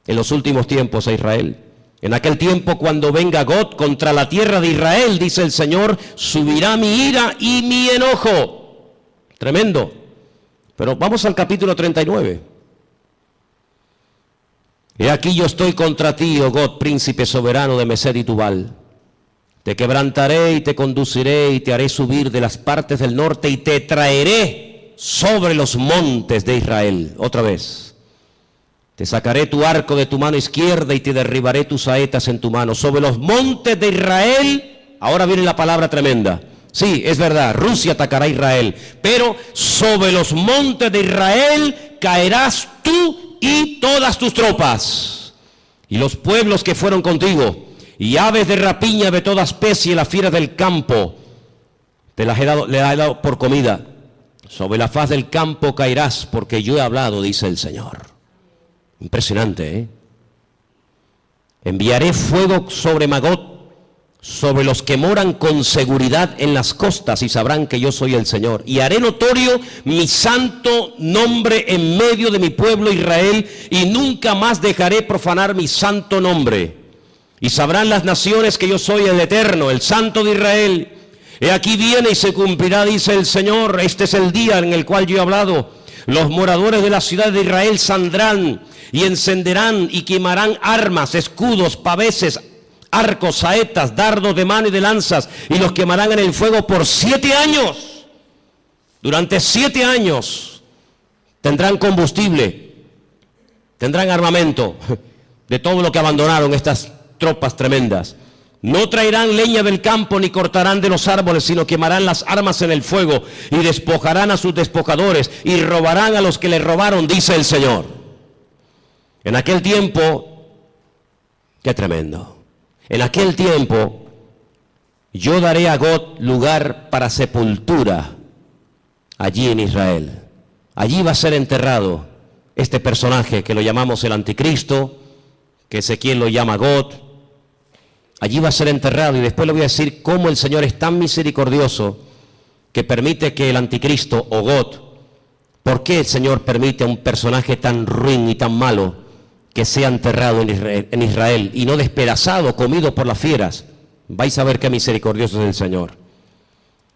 en los últimos tiempos a Israel. En aquel tiempo, cuando venga God contra la tierra de Israel, dice el Señor, subirá mi ira y mi enojo. Tremendo. Pero vamos al capítulo 39. He aquí yo estoy contra ti, oh God, príncipe soberano de Mesed y Tubal. Te quebrantaré y te conduciré y te haré subir de las partes del norte y te traeré sobre los montes de Israel. Otra vez. Te sacaré tu arco de tu mano izquierda y te derribaré tus saetas en tu mano. Sobre los montes de Israel, ahora viene la palabra tremenda. Sí, es verdad, Rusia atacará a Israel, pero sobre los montes de Israel caerás tú y todas tus tropas, y los pueblos que fueron contigo, y aves de rapiña de toda especie, las fieras del campo, le he dado por comida. Sobre la faz del campo caerás, porque yo he hablado, dice el Señor. Impresionante, ¿eh? Enviaré fuego sobre Magog, sobre los que moran con seguridad en las costas, y sabrán que yo soy el Señor. Y haré notorio mi santo nombre en medio de mi pueblo Israel, y nunca más dejaré profanar mi santo nombre. Y sabrán las naciones que yo soy el Eterno, el Santo de Israel. He aquí viene y se cumplirá, dice el Señor, este es el día en el cual yo he hablado. Los moradores de la ciudad de Israel saldrán y encenderán y quemarán armas, escudos, paveses, arcos, saetas, dardos de mano y de lanzas, y los quemarán en el fuego por 7 años. Durante 7 años tendrán combustible, tendrán armamento de todo lo que abandonaron estas tropas tremendas. No traerán leña del campo ni cortarán de los árboles, sino quemarán las armas en el fuego y despojarán a sus despojadores y robarán a los que les robaron, dice el Señor. En aquel tiempo, qué tremendo. En aquel tiempo, yo daré a God lugar para sepultura allí en Israel. Allí va a ser enterrado este personaje que lo llamamos el anticristo, que Ezequiel lo llama God. Allí va a ser enterrado, y después le voy a decir cómo el Señor es tan misericordioso que permite que el anticristo o God, ¿por qué el Señor permite a un personaje tan ruin y tan malo que sea enterrado en Israel y no despedazado, comido por las fieras? Vais a ver qué misericordioso es el Señor.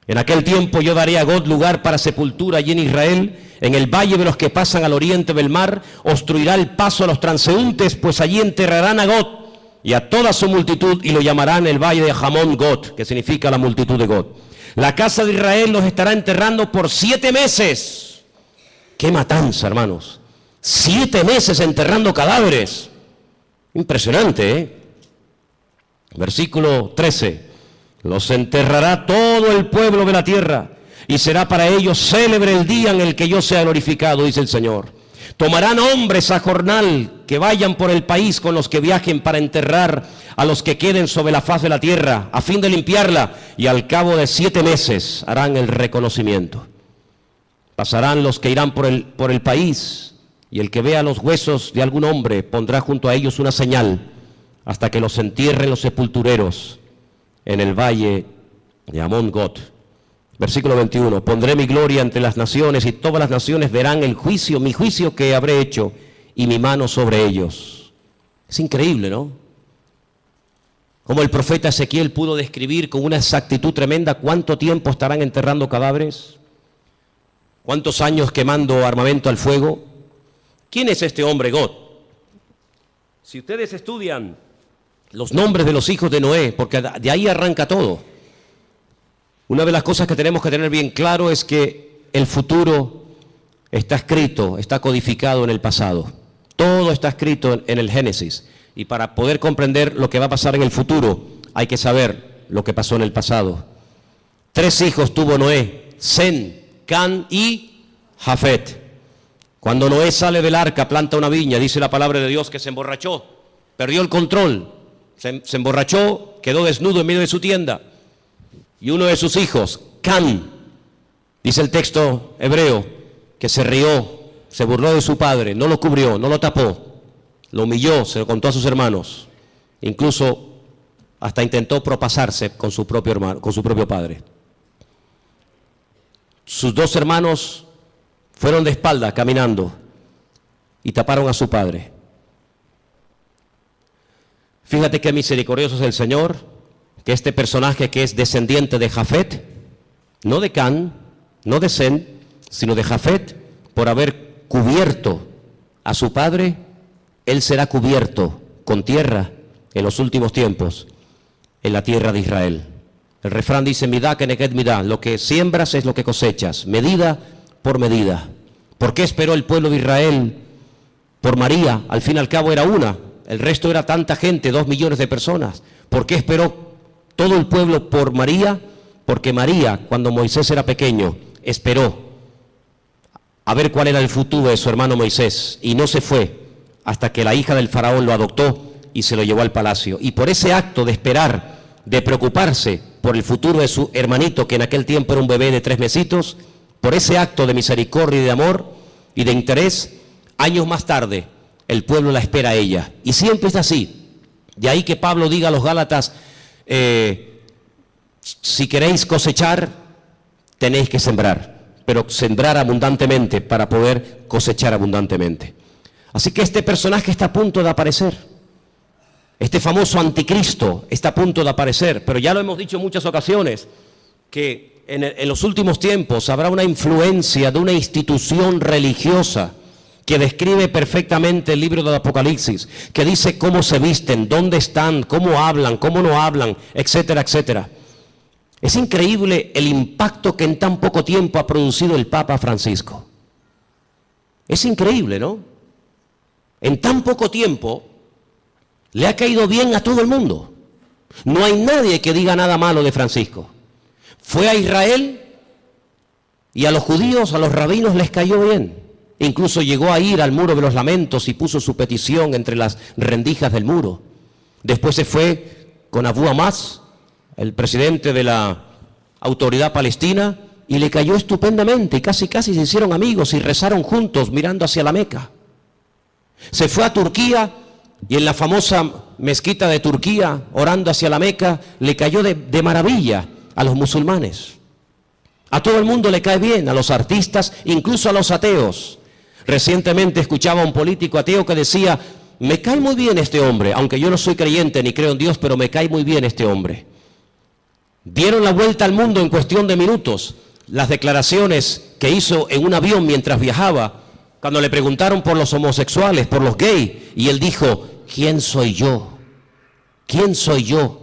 En aquel tiempo yo daré a God lugar para sepultura allí en Israel, en el valle de los que pasan al oriente del mar, obstruirá el paso a los transeúntes, pues allí enterrarán a God y a toda su multitud, y lo llamarán el valle de Hamón God, que significa la multitud de God. La casa de Israel los estará enterrando por 7 meses. ¡Qué matanza, hermanos! 7 meses enterrando cadáveres. Impresionante, ¿eh? Versículo 13. Los enterrará todo el pueblo de la tierra, y será para ellos célebre el día en el que yo sea glorificado, dice el Señor. Tomarán hombres a jornal que vayan por el país con los que viajen para enterrar a los que queden sobre la faz de la tierra, a fin de limpiarla, y al cabo de 7 meses harán el reconocimiento. Pasarán los que irán por el país, y el que vea los huesos de algún hombre pondrá junto a ellos una señal, hasta que los entierren los sepultureros en el valle de Hamón God. Versículo 21, pondré mi gloria entre las naciones y todas las naciones verán el juicio, mi juicio que habré hecho y mi mano sobre ellos. Es increíble, ¿no? Como el profeta Ezequiel pudo describir con una exactitud tremenda cuánto tiempo estarán enterrando cadáveres, cuántos años quemando armamento al fuego. ¿Quién es este hombre God? Si ustedes estudian los nombres de los hijos de Noé, porque de ahí arranca todo, una de las cosas que tenemos que tener bien claro es que el futuro está escrito, está codificado en el pasado. Todo está escrito en el Génesis. Y para poder comprender lo que va a pasar en el futuro, hay que saber lo que pasó en el pasado. 3 hijos tuvo Noé: Sem, Can y Jafet. Cuando Noé sale del arca, planta una viña, dice la palabra de Dios que se emborrachó, perdió el control, se emborrachó, quedó desnudo en medio de su tienda. Y uno de sus hijos, Can, dice el texto hebreo, que se rió, se burló de su padre, no lo cubrió, no lo tapó, lo humilló, se lo contó a sus hermanos, incluso hasta intentó propasarse con su propio hermano, con su propio padre. Sus 2 hermanos fueron de espalda caminando y taparon a su padre. Fíjate qué misericordioso es el Señor, que este personaje que es descendiente de Jafet, no de Can, no de Sem, sino de Jafet, por haber cubierto a su padre, él será cubierto con tierra en los últimos tiempos, en la tierra de Israel. El refrán dice, midá keneged midá, lo que siembras es lo que cosechas, medida por medida. ¿Por qué esperó el pueblo de Israel por María? Al fin y al cabo era una, el resto era tanta gente, 2 millones de personas. ¿Por qué esperó todo el pueblo por María? Porque María, cuando Moisés era pequeño, esperó a ver cuál era el futuro de su hermano Moisés y no se fue hasta que la hija del faraón lo adoptó y se lo llevó al palacio. Y por ese acto de esperar, de preocuparse por el futuro de su hermanito, que en aquel tiempo era un bebé de 3 mesitos, por ese acto de misericordia y de amor y de interés, años más tarde el pueblo la espera a ella. Y siempre es así. De ahí que Pablo diga a los Gálatas, si queréis cosechar, tenéis que sembrar, pero sembrar abundantemente para poder cosechar abundantemente. Así que este personaje está a punto de aparecer. Este famoso anticristo está a punto de aparecer, pero ya lo hemos dicho en muchas ocasiones, que en los últimos tiempos habrá una influencia de una institución religiosa que describe perfectamente el libro del Apocalipsis, que dice cómo se visten, dónde están, cómo hablan, cómo no hablan, etcétera, etcétera. Es increíble el impacto que en tan poco tiempo ha producido el Papa Francisco. Es increíble, ¿no? En tan poco tiempo le ha caído bien a todo el mundo. No hay nadie que diga nada malo de Francisco. Fue a Israel y a los judíos, a los rabinos les cayó bien. Incluso llegó a ir al muro de los lamentos y puso su petición entre las rendijas del muro. Después se fue con Abu Hamas, el presidente de la autoridad palestina, y le cayó estupendamente y casi se hicieron amigos y rezaron juntos mirando hacia la Meca. Se fue a Turquía y en la famosa mezquita de Turquía, orando hacia la Meca, le cayó de maravilla a los musulmanes. A todo el mundo le cae bien, a los artistas, incluso a los ateos. Recientemente escuchaba a un político ateo que decía, me cae muy bien este hombre, aunque yo no soy creyente ni creo en Dios, pero me cae muy bien este hombre. Dieron la vuelta al mundo en cuestión de minutos las declaraciones que hizo en un avión mientras viajaba, cuando le preguntaron por los homosexuales, por los gays, y él dijo, ¿quién soy yo? ¿Quién soy yo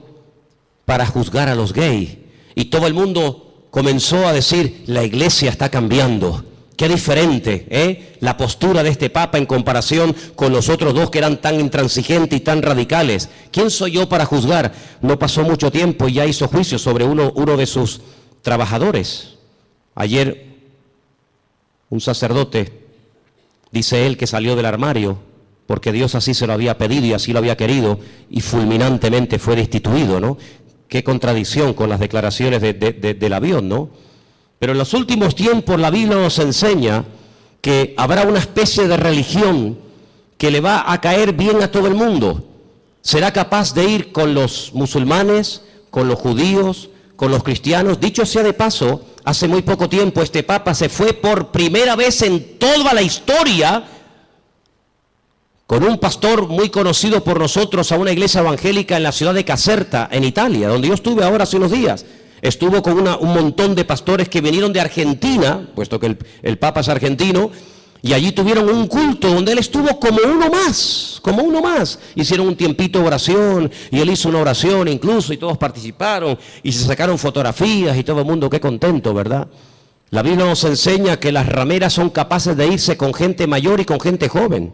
para juzgar a los gays? Y todo el mundo comenzó a decir, la iglesia está cambiando. Qué diferente, la postura de este Papa en comparación con los otros 2 que eran tan intransigentes y tan radicales. ¿Quién soy yo para juzgar? No pasó mucho tiempo y ya hizo juicio sobre uno de sus trabajadores. Ayer un sacerdote, dice él, que salió del armario porque Dios así se lo había pedido y así lo había querido y fulminantemente fue destituido, ¿no? Qué contradicción con las declaraciones del avión, ¿no? Pero en los últimos tiempos la Biblia nos enseña que habrá una especie de religión que le va a caer bien a todo el mundo. Será capaz de ir con los musulmanes, con los judíos, con los cristianos. Dicho sea de paso, hace muy poco tiempo este Papa se fue por primera vez en toda la historia con un pastor muy conocido por nosotros a una iglesia evangélica en la ciudad de Caserta, en Italia, donde yo estuve ahora hace unos días. Estuvo con un montón de pastores que vinieron de Argentina, puesto que el Papa es argentino, y allí tuvieron un culto donde él estuvo como uno más. Hicieron un tiempito de oración, y él hizo una oración incluso, y todos participaron, y se sacaron fotografías, y todo el mundo, qué contento, ¿verdad? La Biblia nos enseña que las rameras son capaces de irse con gente mayor y con gente joven.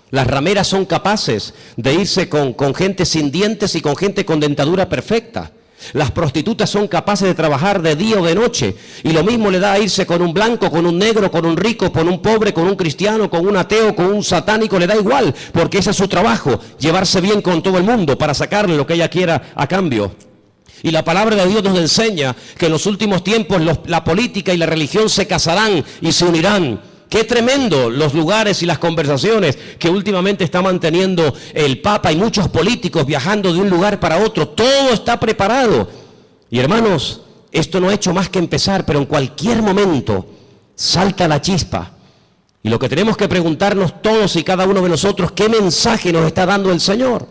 Las rameras son capaces de irse con gente sin dientes y con gente con dentadura perfecta. Las prostitutas son capaces de trabajar de día o de noche, y lo mismo le da a irse con un blanco, con un negro, con un rico, con un pobre, con un cristiano, con un ateo, con un satánico, le da igual, porque ese es su trabajo, llevarse bien con todo el mundo para sacarle lo que ella quiera a cambio. Y la palabra de Dios nos enseña que en los últimos tiempos la política y la religión se casarán y se unirán. Qué tremendo los lugares y las conversaciones que últimamente está manteniendo el Papa y muchos políticos viajando de un lugar para otro. Todo está preparado. Y hermanos, esto no ha hecho más que empezar, pero en cualquier momento salta la chispa. Y lo que tenemos que preguntarnos todos y cada uno de nosotros, ¿qué mensaje nos está dando el Señor?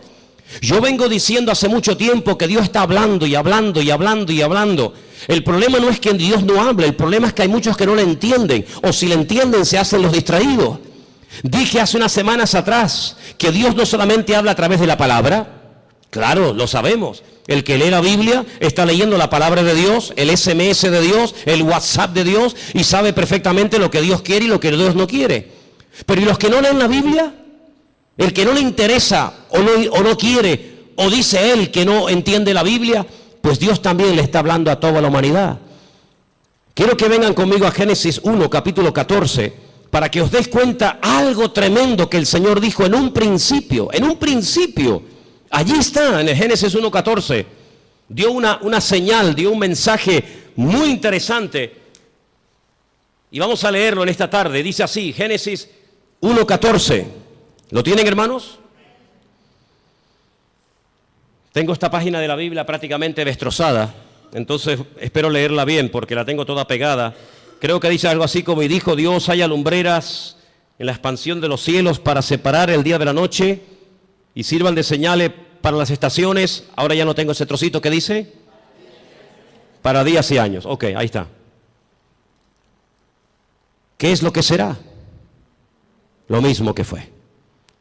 Yo vengo diciendo hace mucho tiempo que Dios está hablando y hablando y hablando y hablando. El problema no es que Dios no hable, el problema es que hay muchos que no le entienden, o si le entienden se hacen los distraídos. Dije hace unas semanas atrás que Dios no solamente habla a través de la palabra, claro, lo sabemos. El que lee la Biblia está leyendo la palabra de Dios, el SMS de Dios, el WhatsApp de Dios, y sabe perfectamente lo que Dios quiere y lo que Dios no quiere. Pero ¿y los que no leen la Biblia? El que no le interesa o no quiere, o dice él que no entiende la Biblia, pues Dios también le está hablando a toda la humanidad. Quiero que vengan conmigo a Génesis 1, capítulo 14, para que os deis cuenta algo tremendo que el Señor dijo en un principio. Allí está, en el Génesis 1, 14. Dio una señal, dio un mensaje muy interesante. Y vamos a leerlo en esta tarde. Dice así, Génesis 1, 14. ¿Lo tienen, hermanos? Tengo esta página de la Biblia prácticamente destrozada, entonces espero leerla bien porque la tengo toda pegada. Creo que dice algo así como: y dijo Dios, haya lumbreras en la expansión de los cielos para separar el día de la noche y sirvan de señales para las estaciones. Ahora ya no tengo ese trocito que dice para días y años. Ok, ahí está. ¿Qué es lo que será? Lo mismo que fue.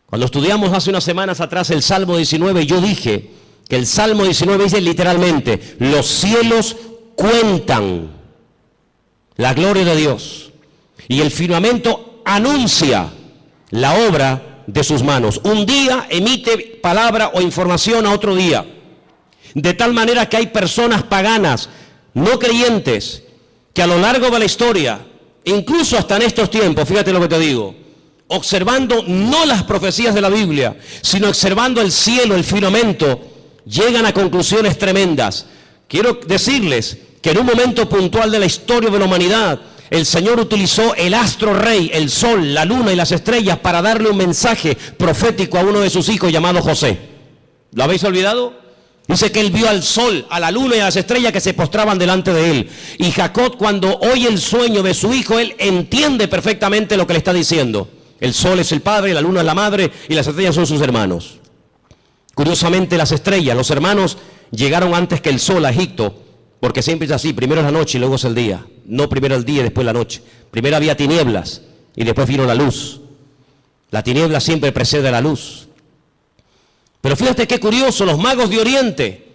Cuando estudiamos hace unas semanas atrás el Salmo 19, yo dije que el Salmo 19 dice literalmente: los cielos cuentan la gloria de Dios y el firmamento anuncia la obra de sus manos. Un día emite palabra o información a otro día, de tal manera que hay personas paganas, no creyentes, que a lo largo de la historia, incluso hasta en estos tiempos, fíjate lo que te digo, observando no las profecías de la Biblia, sino observando el cielo, el firmamento, llegan a conclusiones tremendas. Quiero decirles que en un momento puntual de la historia de la humanidad, el Señor utilizó el astro rey, el sol, la luna y las estrellas para darle un mensaje profético a uno de sus hijos llamado José. ¿Lo habéis olvidado? Dice que él vio al sol, a la luna y a las estrellas que se postraban delante de él. Y Jacob, cuando oye el sueño de su hijo, él entiende perfectamente lo que le está diciendo. El sol es el padre, la luna es la madre y las estrellas son sus hermanos. Curiosamente, las estrellas, los hermanos, llegaron antes que el sol a Egipto, porque siempre es así: primero es la noche y luego es el día. No primero el día y después la noche. Primero había tinieblas y después vino la luz. La tiniebla siempre precede a la luz. Pero fíjate qué curioso, los magos de Oriente,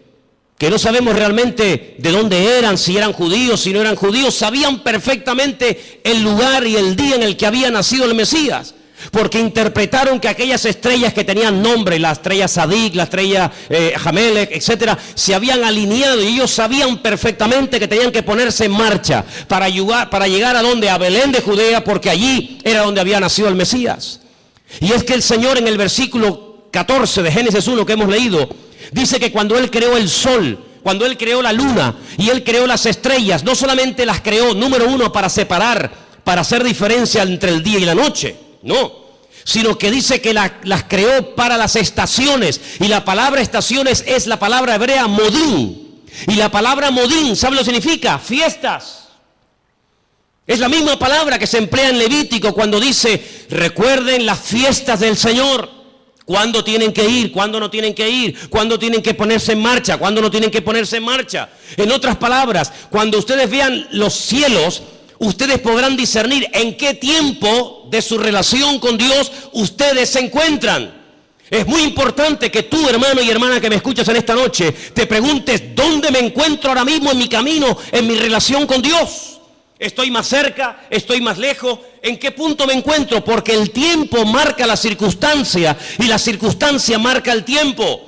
que no sabemos realmente de dónde eran, si eran judíos, si no eran judíos, sabían perfectamente el lugar y el día en el que había nacido el Mesías, porque interpretaron que aquellas estrellas que tenían nombre, la estrella Sadik, la estrella Jamelec, etcétera, se habían alineado, y ellos sabían perfectamente que tenían que ponerse en marcha para llegar a donde, a Belén de Judea, porque allí era donde había nacido el Mesías. Y es que el Señor, en el versículo 14 de Génesis 1 que hemos leído, dice que cuando Él creó el sol, cuando Él creó la luna y Él creó las estrellas, no solamente las creó, número uno, para separar, para hacer diferencia entre el día y la noche, no, sino que dice que las creó para las estaciones. Y la palabra estaciones es la palabra hebrea modín. Y la palabra modín, ¿sabe lo que significa? Fiestas. Es la misma palabra que se emplea en Levítico cuando dice, recuerden las fiestas del Señor. ¿Cuándo tienen que ir? ¿Cuándo no tienen que ir? ¿Cuándo tienen que ponerse en marcha? ¿Cuándo no tienen que ponerse en marcha? En otras palabras, cuando ustedes vean los cielos, ustedes podrán discernir en qué tiempo de su relación con Dios ustedes se encuentran. Es muy importante que tú, hermano y hermana que me escuchas en esta noche, te preguntes, ¿dónde me encuentro ahora mismo en mi camino, en mi relación con Dios? ¿Estoy más cerca? ¿Estoy más lejos? ¿En qué punto me encuentro? Porque el tiempo marca la circunstancia y la circunstancia marca el tiempo.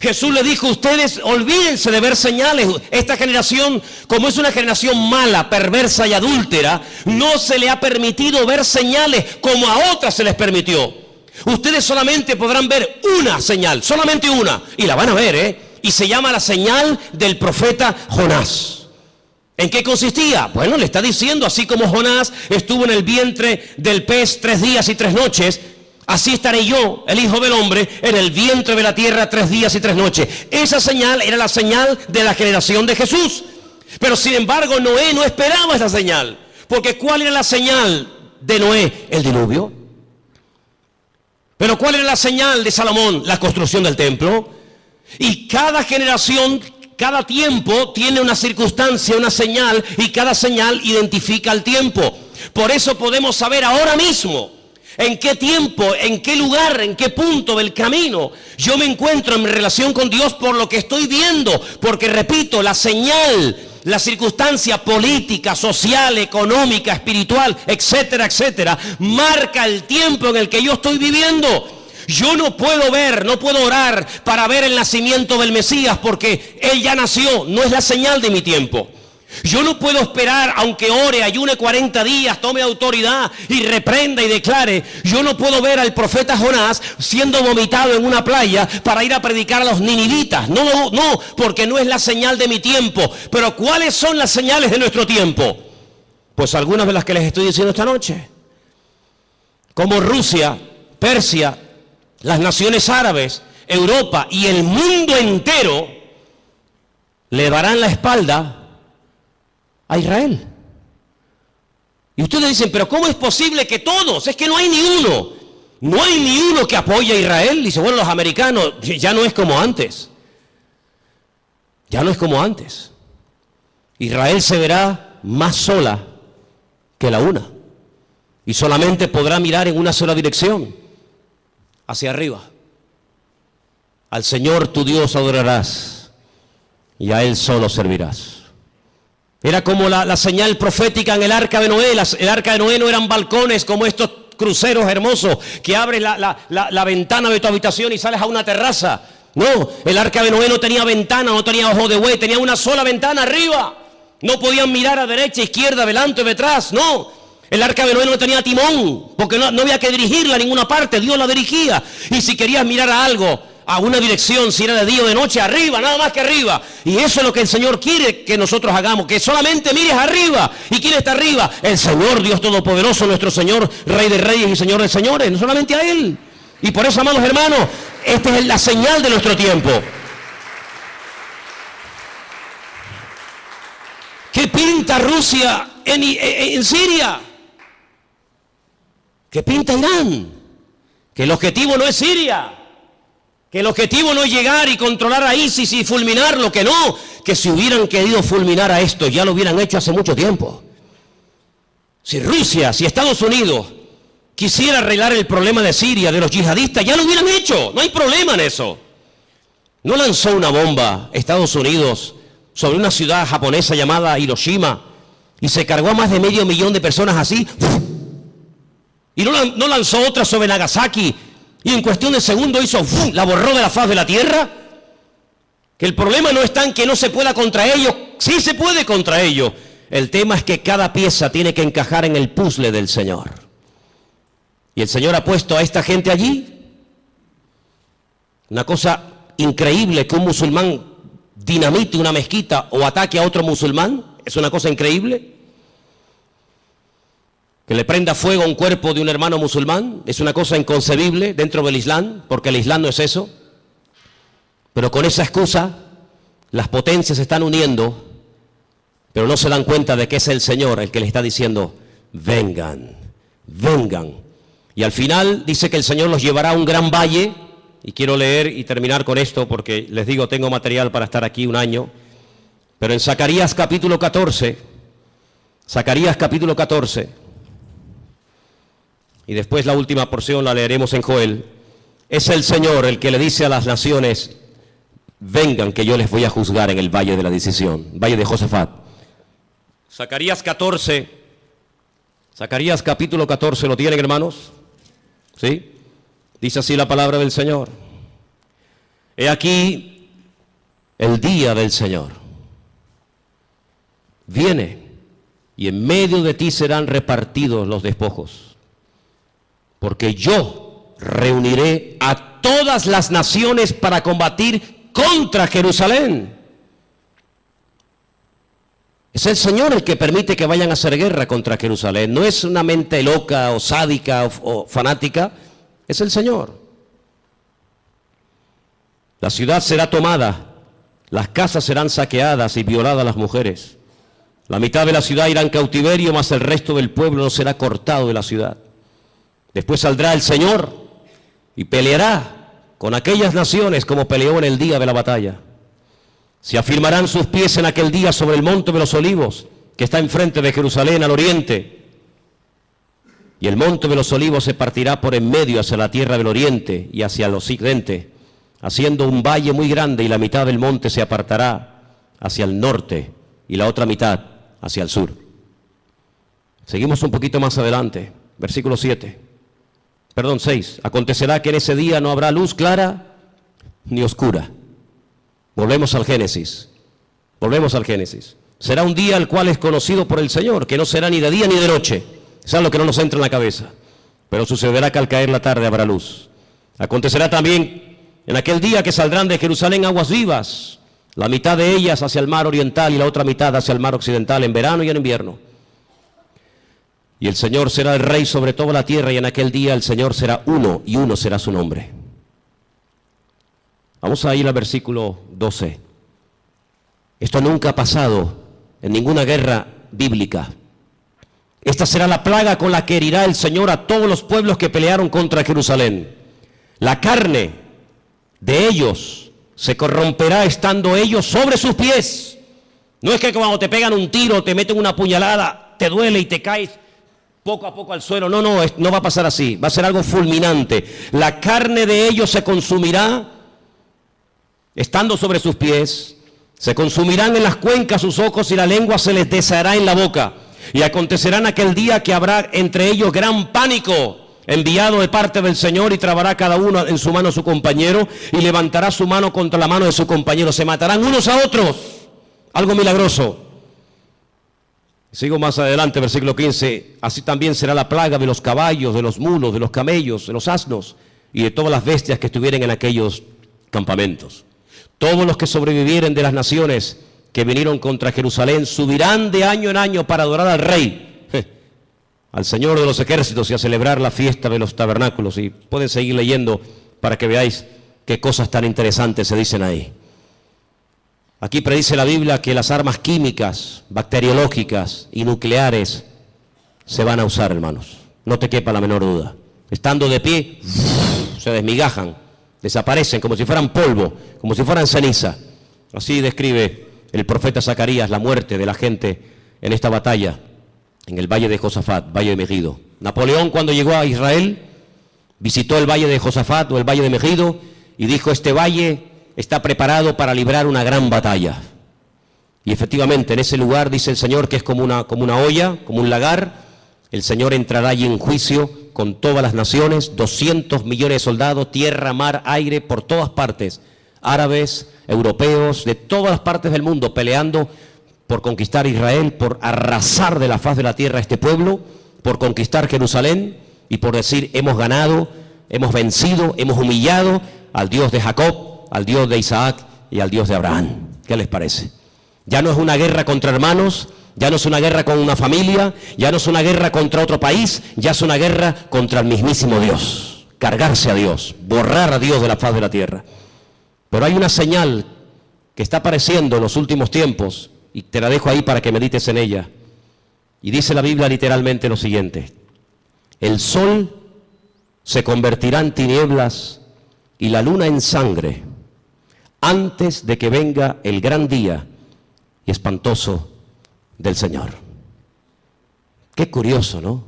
Jesús le dijo, ustedes olvídense de ver señales. Esta generación, como es una generación mala, perversa y adúltera, no se le ha permitido ver señales como a otras se les permitió. Ustedes solamente podrán ver una señal, solamente una, y la van a ver, y se llama la señal del profeta Jonás. ¿En qué consistía? Bueno, le está diciendo, así como Jonás estuvo en el vientre del pez 3 días y 3 noches, así estaré yo, el Hijo del Hombre, en el vientre de la tierra 3 días y 3 noches. Esa señal era la señal de la generación de Jesús. Pero sin embargo, Noé no esperaba esa señal. Porque ¿cuál era la señal de Noé? El diluvio. Pero ¿cuál era la señal de Salomón? La construcción del templo. Y cada generación, cada tiempo tiene una circunstancia, una señal, y cada señal identifica el tiempo. Por eso podemos saber ahora mismo en qué tiempo, en qué lugar, en qué punto del camino yo me encuentro en mi relación con Dios por lo que estoy viendo. Porque repito, la señal, la circunstancia política, social, económica, espiritual, etcétera, etcétera, marca el tiempo en el que yo estoy viviendo. Yo no puedo ver, no puedo orar para ver el nacimiento del Mesías porque Él ya nació, no es la señal de mi tiempo. Yo no puedo esperar, aunque ore, ayune 40 días, tome autoridad y reprenda y declare. Yo no puedo ver al profeta Jonás siendo vomitado en una playa para ir a predicar a los ninivitas. No, porque no es la señal de mi tiempo. Pero ¿cuáles son las señales de nuestro tiempo? Pues algunas de las que les estoy diciendo esta noche. Como Rusia, Persia, las naciones árabes, Europa y el mundo entero le darán la espalda a Israel. Y ustedes dicen, pero ¿cómo es posible que todos? Es que no hay ni uno. No hay ni uno que apoye a Israel. Dice, bueno, los americanos, ya no es como antes. Ya no es como antes. Israel se verá más sola que la una. Y solamente podrá mirar en una sola dirección, hacia arriba. Al Señor tu Dios adorarás y a Él solo servirás. Era como la señal profética en el arca de Noé. El arca de Noé no eran balcones como estos cruceros hermosos que abres la ventana de tu habitación y sales a una terraza. No, el arca de Noé no tenía ventana, no tenía ojo de buey, tenía una sola ventana arriba. No podían mirar a derecha, izquierda, adelante o detrás, no. El arca de Noé no tenía timón, porque no había que dirigirla a ninguna parte, Dios la dirigía. Y si querías mirar a algo, a una dirección, si era de día o de noche, arriba, nada más que arriba. Y eso es lo que el Señor quiere que nosotros hagamos, que solamente mires arriba. ¿Y quién está arriba? El Señor, Dios Todopoderoso, nuestro Señor, Rey de Reyes y Señor de Señores, no solamente a Él. Y por eso, amados hermanos, esta es la señal de nuestro tiempo. ¿Qué pinta Rusia en Siria? ¿Qué pinta Irán? Que el objetivo no es Siria. Que el objetivo no es llegar y controlar a ISIS y fulminarlo, que no. Que si hubieran querido fulminar a esto, ya lo hubieran hecho hace mucho tiempo. Si Rusia, si Estados Unidos quisiera arreglar el problema de Siria, de los yihadistas, ya lo hubieran hecho. No hay problema en eso. No lanzó una bomba Estados Unidos sobre una ciudad japonesa llamada Hiroshima y se cargó a más de 500.000 de personas así. Y no lanzó otra sobre Nagasaki y en cuestión de segundos hizo, la borró de la faz de la tierra. Que el problema no está en que no se pueda contra ellos, sí se puede contra ellos. El tema es que cada pieza tiene que encajar en el puzzle del Señor. Y el Señor ha puesto a esta gente allí. Una cosa increíble que un musulmán dinamite una mezquita o ataque a otro musulmán, es una cosa increíble. Que le prenda fuego a un cuerpo de un hermano musulmán es una cosa inconcebible dentro del Islam, porque el Islam no es eso. Pero con esa excusa, las potencias se están uniendo, pero no se dan cuenta de que es el Señor el que les está diciendo, vengan, vengan. Y al final dice que el Señor los llevará a un gran valle, y quiero leer y terminar con esto porque les digo, tengo material para estar aquí un año, pero en Zacarías capítulo 14, y después la última porción la leeremos en Joel, es el Señor el que le dice a las naciones, vengan que yo les voy a juzgar en el valle de la decisión, valle de Josafat. Zacarías capítulo 14, ¿lo tienen, hermanos? ¿Sí? Dice así la palabra del Señor. He aquí el día del Señor. Viene y en medio de ti serán repartidos los despojos, porque yo reuniré a todas las naciones para combatir contra Jerusalén. Es el Señor el que permite que vayan a hacer guerra contra Jerusalén. No es una mente loca o sádica o fanática. Es el Señor. La ciudad será tomada, las casas serán saqueadas y violadas las mujeres. La mitad de la ciudad irá en cautiverio, mas el resto del pueblo no será cortado de la ciudad. Después saldrá el Señor y peleará con aquellas naciones como peleó en el día de la batalla. Se afirmarán sus pies en aquel día sobre el monte de los olivos, que está enfrente de Jerusalén al oriente. Y el monte de los olivos se partirá por en medio hacia la tierra del oriente y hacia el occidente, haciendo un valle muy grande, y la mitad del monte se apartará hacia el norte y la otra mitad hacia el sur. Seguimos un poquito más adelante, versículo 6. Acontecerá que en ese día no habrá luz clara ni oscura. Volvemos al Génesis. Será un día el cual es conocido por el Señor, que no será ni de día ni de noche. Eso es lo que no nos entra en la cabeza. Pero sucederá que al caer la tarde habrá luz. Acontecerá también en aquel día que saldrán de Jerusalén aguas vivas, la mitad de ellas hacia el mar oriental y la otra mitad hacia el mar occidental, en verano y en invierno. Y el Señor será el rey sobre toda la tierra, y en aquel día el Señor será uno, y uno será su nombre. Vamos a ir al versículo 12. Esto nunca ha pasado en ninguna guerra bíblica. Esta será la plaga con la que herirá el Señor a todos los pueblos que pelearon contra Jerusalén. La carne de ellos se corromperá estando ellos sobre sus pies. No es que cuando te pegan un tiro, te meten una puñalada, te duele y te caes poco a poco al suelo. No va a pasar así. Va a ser algo fulminante. La carne de ellos se consumirá estando sobre sus pies. Se consumirán en las cuencas sus ojos, y la lengua se les deshará en la boca. Y acontecerá en aquel día que habrá entre ellos gran pánico, enviado de parte del Señor, y trabará cada uno en su mano a su compañero, y levantará su mano contra la mano de su compañero. Se matarán unos a otros. Algo milagroso. Sigo más adelante, versículo 15. Así también será la plaga de los caballos, de los mulos, de los camellos, de los asnos y de todas las bestias que estuvieren en aquellos campamentos. Todos los que sobrevivieren de las naciones que vinieron contra Jerusalén subirán de año en año para adorar al Rey, al Señor de los ejércitos, y a celebrar la fiesta de los tabernáculos. Y pueden seguir leyendo para que veáis qué cosas tan interesantes se dicen ahí. Aquí predice la Biblia que las armas químicas, bacteriológicas y nucleares se van a usar, hermanos. No te quepa la menor duda. Estando de pie, se desmigajan, desaparecen como si fueran polvo, como si fueran ceniza. Así describe el profeta Zacarías la muerte de la gente en esta batalla, en el valle de Josafat, valle de Megido. Napoleón, cuando llegó a Israel, visitó el valle de Josafat o el valle de Megido y dijo: este valle está preparado para librar una gran batalla. Y efectivamente, en ese lugar, dice el Señor, que es como una olla, como un lagar, el Señor entrará allí en juicio con todas las naciones, 200 millones de soldados, tierra, mar, aire, por todas partes, árabes, europeos, de todas las partes del mundo, peleando por conquistar Israel, por arrasar de la faz de la tierra a este pueblo, por conquistar Jerusalén y por decir: hemos ganado, hemos vencido, hemos humillado al Dios de Jacob, al Dios de Isaac y al Dios de Abraham. ¿Qué les parece? Ya no es una guerra contra hermanos, ya no es una guerra con una familia, ya no es una guerra contra otro país, ya es una guerra contra el mismísimo Dios. Cargarse a Dios, borrar a Dios de la faz de la tierra. Pero hay una señal que está apareciendo en los últimos tiempos, y te la dejo ahí para que medites en ella. Y dice la Biblia literalmente lo siguiente: el sol se convertirá en tinieblas y la luna en sangre antes de que venga el gran día y espantoso del Señor. Qué curioso, ¿no?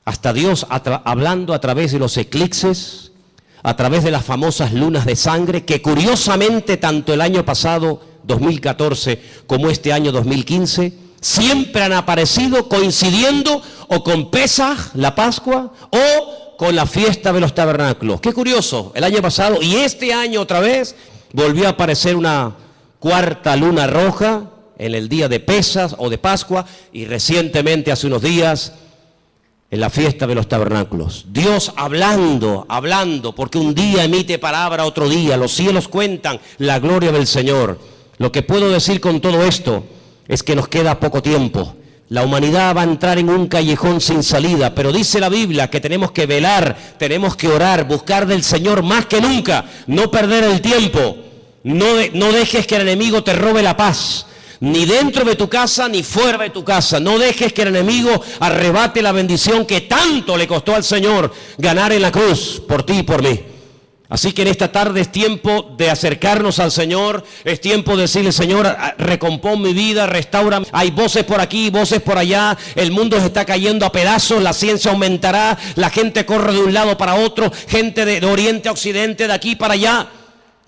Hasta Dios hablando a través de los eclipses, a través de las famosas lunas de sangre, que curiosamente tanto el año pasado, 2014, como este año 2015, siempre han aparecido coincidiendo o con Pesaj, la Pascua, o con la fiesta de los tabernáculos. Qué curioso, el año pasado y este año otra vez volvió a aparecer una cuarta luna roja en el día de Pesaj o de Pascua, y recientemente, hace unos días, en la fiesta de los tabernáculos. Dios hablando, porque un día emite palabra, otro día, los cielos cuentan la gloria del Señor. Lo que puedo decir con todo esto es que nos queda poco tiempo. La humanidad va a entrar en un callejón sin salida, pero dice la Biblia que tenemos que velar, tenemos que orar, buscar del Señor más que nunca, no perder el tiempo. No dejes que el enemigo te robe la paz, ni dentro de tu casa ni fuera de tu casa. No dejes que el enemigo arrebate la bendición que tanto le costó al Señor ganar en la cruz por ti y por mí. Así que en esta tarde es tiempo de acercarnos al Señor, es tiempo de decirle: Señor, recompón mi vida, restaura. Hay voces por aquí, voces por allá, el mundo se está cayendo a pedazos, la ciencia aumentará, la gente corre de un lado para otro, gente de oriente a occidente, de aquí para allá.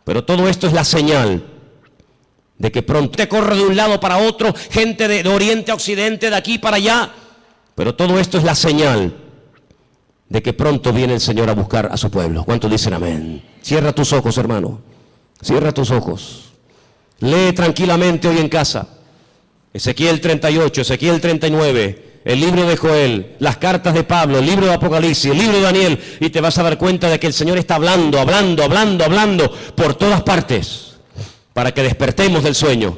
Pero todo esto es la señal de que pronto te corre de un lado para otro, gente de oriente a occidente, de aquí para allá. Pero todo esto es la señal de que pronto viene el Señor a buscar a su pueblo. ¿Cuántos dicen amén? Cierra tus ojos, hermano. Cierra tus ojos. Lee tranquilamente hoy en casa Ezequiel 38, Ezequiel 39, el libro de Joel, las cartas de Pablo, el libro de Apocalipsis, el libro de Daniel, y te vas a dar cuenta de que el Señor está hablando por todas partes, para que despertemos del sueño,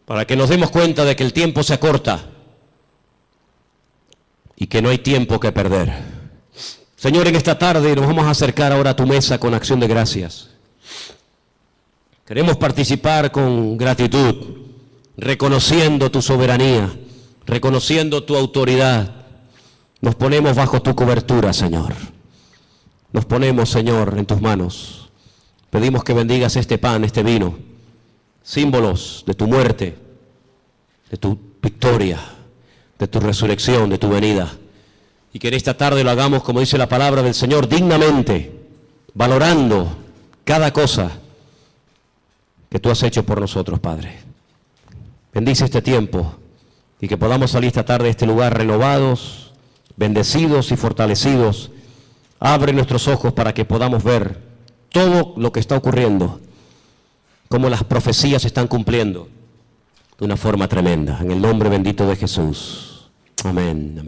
para que nos demos cuenta de que el tiempo se acorta y que no hay tiempo que perder. Señor, en esta tarde nos vamos a acercar ahora a tu mesa con acción de gracias. Queremos participar con gratitud, reconociendo tu soberanía, reconociendo tu autoridad. Nos ponemos bajo tu cobertura, Señor. Nos ponemos, Señor, en tus manos. Pedimos que bendigas este pan, este vino, símbolos de tu muerte, de tu victoria, de tu resurrección, de tu venida. Y que en esta tarde lo hagamos, como dice la palabra del Señor, dignamente, valorando cada cosa que tú has hecho por nosotros, Padre. Bendice este tiempo y que podamos salir esta tarde de este lugar renovados, bendecidos y fortalecidos. Abre nuestros ojos para que podamos ver todo lo que está ocurriendo, cómo las profecías se están cumpliendo de una forma tremenda. En el nombre bendito de Jesús. Amén. Amén.